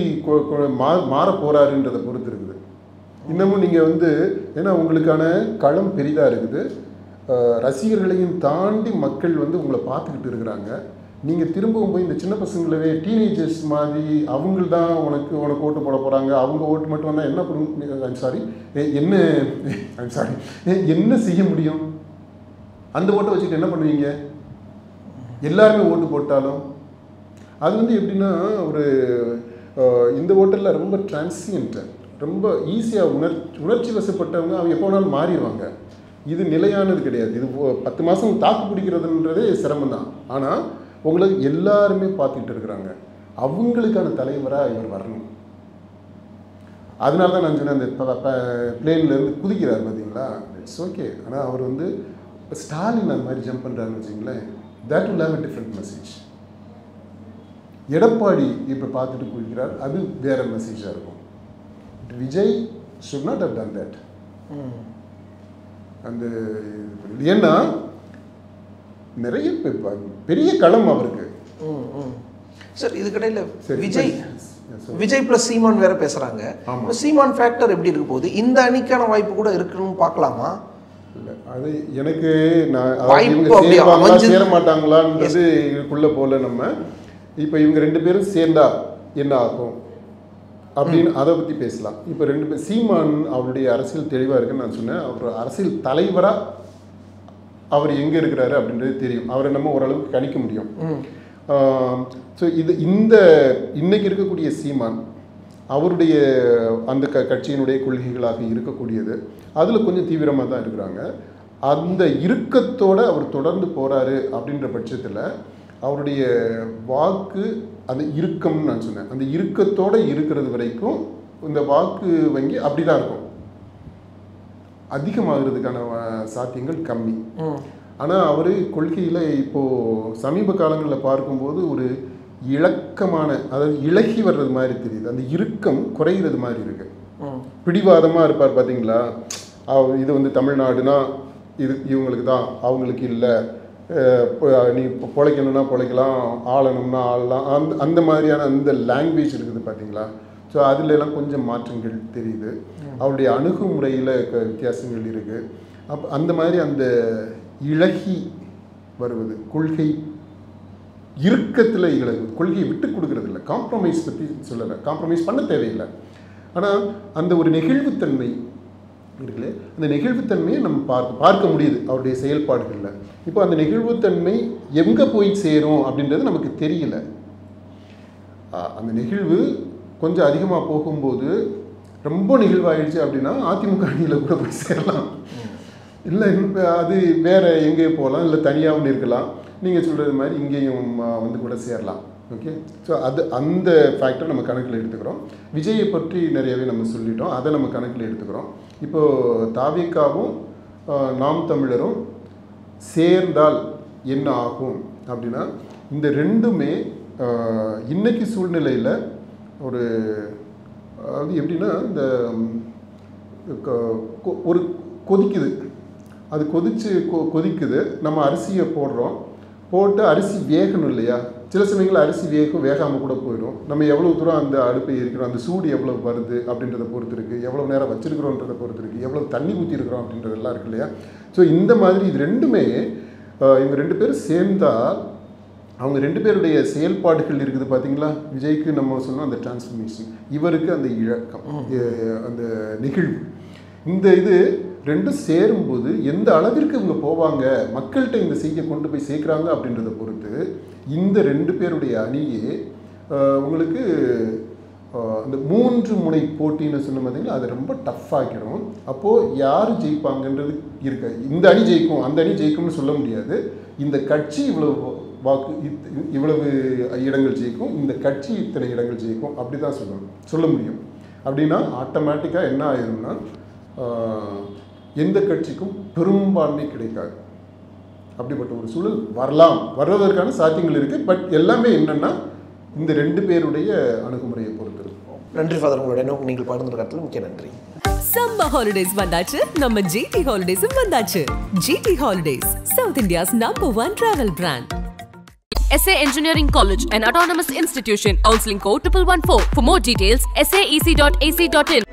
மாற போகிறாருன்றதை பொறுத்து இருக்குது. இன்னமும் நீங்கள் வந்து ஏன்னா உங்களுக்கான களம் பெரிதாக இருக்குது, ரசிகர்களையும் தாண்டி மக்கள் வந்து உங்களை பார்த்துக்கிட்டு இருக்கிறாங்க. நீங்கள் திரும்பவும் போய் இந்த சின்ன பசங்களவே டீனேஜர்ஸ் மாதிரி அவங்க தான் உனக்கு ஓட்டு போட போகிறாங்க, அவங்க ஓட்டு மட்டும் வந்தால் என்ன செய்ய முடியும்? அந்த ஓட்டை வச்சுட்டு என்ன பண்ணுவீங்க? எல்லாருமே ஓட்டு போட்டாலும் அது வந்து எப்படின்னா ஒரு இந்த ஓட்டலில் ரொம்ப டிரான்சியன்ட்டு, ரொம்ப ஈஸியாக உணர்ச்சி வசப்பட்டவங்க அவங்க எப்போ வேணாலும் மாறிடுவாங்க. இது நிலையானது கிடையாது. இது 10 மாதம் தாக்கு பிடிக்கிறதுன்றதே சிரமம் தான். ஆனால் உங்களுக்கு எல்லாருமே பார்த்துக்கிட்டு இருக்கிறாங்க. அவங்களுக்கான தலைவராக இவர் வரணும். அதனால தான் நான் சொன்னேன், அந்த பிளேன்லேருந்து குதிக்கிறார் பார்த்தீங்களா, இட்ஸ் ஓகே. ஆனால் அவர் வந்து ஸ்டாலின் அந்த மாதிரி ஜம்ப் பண்ணுறாருன்னு வச்சிங்களேன், that will have a different message. Edappadi இப்போ பார்த்துட்டு குதிக்கிறார், அது வேற மெசேஜாக இருக்கும். Vijay should not have done that. அந்த ஏன்னா நிறைய பெரிய களம் அவருக்கு. சார் இதுக்கிடையில் விஜய் ப்ளஸ் சீமான் வேற பேசுறாங்க. சீமான் ஃபேக்டர் எப்படி இருக்க போகுது? இந்த அணிக்கான வாய்ப்பு கூட இருக்குன்னு பார்க்கலாமா? இல்லை, அது எனக்கு நான் சேர மாட்டாங்களான்றது இதுக்குள்ளே போல. நம்ம இப்போ இவங்க 2 பேரும் சேர்ந்தா என்ன ஆகும் அப்படின்னு அதை பற்றி பேசலாம். இப்போ 2 பேர் சீமான் அவருடைய அரசியல் தெளிவாக இருக்குன்னு நான் சொன்னேன். அவர் அரசியல் தலைவராக அவர் எங்கே இருக்கிறாரு அப்படின்றது தெரியும். அவரை நம்ம ஓரளவுக்கு கணிக்க முடியும். ஸோ இன்னைக்கு இருக்கக்கூடிய சீமான் அவருடைய அந்த கட்சியினுடைய கொள்கைகளாக இருக்கக்கூடியது அதில் கொஞ்சம் தீவிரமாக தான் இருக்கிறாங்க. அந்த இறுக்கத்தோடு அவர் தொடர்ந்து போகிறாரு அப்படின்ற பட்சத்தில் அவருடைய வாக்கு அந்த இறுக்கம்னு நான் சொன்னேன், அந்த இறுக்கத்தோடு இருக்கிறது வரைக்கும் இந்த வாக்கு வங்கி அப்படி தான் இருக்கும். அதிகமாகிறதுக்கான சாத்தியங்கள் கம்மி. ஆனால் அவர் கொள்கையில் இப்போது சமீப காலங்களில் பார்க்கும்போது ஒரு இலக்கமான, அதாவது இலகி வர்றது மாதிரி தெரியுது. அந்த இறுக்கம் குறைகிறது மாதிரி இருக்கு. பிடிவாதமாக இருப்பார் பார்த்தீங்களா, இது வந்து தமிழ்நாடுனா இது இவங்களுக்கு தான், அவங்களுக்கு இல்லை, நீ பிழைக்கணும்னா பிழைக்கலாம், ஆளணும்னா ஆளலாம், அந்த மாதிரியான அந்த லாங்குவேஜ் இருக்குது பார்த்தீங்களா. ஸோ அதுலலாம் கொஞ்சம் மாற்றங்கள் தெரியுது. அவருடைய அணுகுமுறையில் வித்தியாசங்கள் இருக்குது. அந்த மாதிரி அந்த இலகி வருவது, கொள்கை இறுக்கத்தில் இழகு, கொள்கையை விட்டு கொடுக்கறது இல்லை. காம்ப்ரமைஸ் பற்றி சொல்லலை, காம்ப்ரமைஸ் பண்ண தேவையில்லை. ஆனால் அந்த ஒரு நெகிழ்வுத்தன்மை இருக்குல்ல, அந்த நெகிழ்வுத்தன்மையை நம்ம பார்க்க முடியுது அவருடைய செயல்பாடுகளில். இப்போ அந்த நெகிழ்வுத்தன்மை எங்கே போய் சேரும் அப்படின்றது நமக்கு தெரியல. அந்த நெகிழ்வு கொஞ்சம் அதிகமாக போகும்போது ரொம்ப நெகிழ்வாயிடுச்சு அப்படின்னா அதிமுக அணியில் கூட போய் சேரலாம். இல்லை அது வேறு எங்கேயும் போகலாம், இல்லை தனியாகவும் இருக்கலாம். நீங்கள் சொல்கிறது மாதிரி இங்கேயும் வந்து கூட சேரலாம். ஓகே, ஸோ அந்த ஃபேக்டர் நம்ம கணக்கில் எடுத்துக்கிறோம். விஜயை பற்றி நிறையவே நம்ம சொல்லிட்டோம், அதை நம்ம கணக்கில் எடுத்துக்கிறோம். இப்போது தாவேகாவும் நாம் தமிழரும் சேர்ந்தால் என்ன ஆகும் அப்படின்னா, இந்த ரெண்டுமே இன்னைக்கு சூழ்நிலையில் ஒரு அது எப்படின்னா, இந்த ஒரு கொதிக்குது, அது கொதிக்குது, நம்ம அரிசியை போட்டு அரிசி வேகணும் இல்லையா. சில சமயங்களில் அரிசி வேகாமல் கூட போயிடும். நம்ம எவ்வளோ தூரம் அந்த அடுப்பை எரிக்கிறோம், அந்த சூடு எவ்வளோ வருது அப்படின்றத பொறுத்து இருக்குது, எவ்வளோ நேரம் வச்சுருக்கிறோன்றதை பொறுத்து இருக்குது, எவ்வளோ தண்ணி ஊற்றிருக்கிறோம் அப்படின்றதெல்லாம் இருக்கு இல்லையா. ஸோ இந்த மாதிரி இது ரெண்டுமே இவங்க 2 பேரும் சேர்ந்தால் அவங்க 2 பேருடைய செயல்பாடுகள் இருக்குது பார்த்தீங்களா. விஜய்க்கு நம்ம சொன்னோம் அந்த டிரான்ஸ்ஃபர்மேஷன், இவருக்கு அந்த இழக்கம், அந்த நெகிழ்வு. இந்த இது ரெண்டும் சேரும்போது எந்த அளவிற்கு இவங்க போவாங்க, மக்கள்கிட்ட இந்த செய்தியை கொண்டு போய் சேர்க்குறாங்க அப்படின்றத பொறுத்து இந்த 2 பேருடைய அணியே உங்களுக்கு அந்த 3 முனை போட்டின்னு சொன்ன பார்த்தீங்கன்னா அது ரொம்ப டஃப் ஆக்கிடும். அப்போது யார் ஜெயிப்பாங்கன்றது இருக்கு. இந்த அணி ஜெயிக்கும், அந்த அணி ஜெயிக்கும்னு சொல்ல முடியாது. இந்த கட்சி இவ்வளவு இடங்கள் ஜெயிக்கும், இந்த கட்சி இத்தனை இடங்கள் ஜெயிக்கும், அப்படி தான் சொல்ல முடியும். அப்படின்னா ஆட்டோமேட்டிக்காக என்ன ஆயிரும்னா எந்த கட்சிக்கும் பெரும்பான்மை கிடைக்காது. அப்படிப்பட்ட ஒரு சூழல் வர்றதற்கான சாத்தியங்கள் இருக்குது. பட் எல்லாமே என்னென்னா இந்த 2 பேருடைய அணுகுமுறையை பொறுத்து இருக்கும். நன்றி ஃபாதர், உங்களுடைய நீங்கள் பகிர்ந்துருக்கிறதுல மிக்க நன்றி. சம்மர் ஹாலிடேஸ் வந்தாச்சு, நம்ம ஜிடி ஹாலிடேஸும் வந்தாச்சு. GT holidays, south India's #1 travel brand. SA Engineering College, an autonomous institution. Counseling code 1114. For more details, saec.ac.in.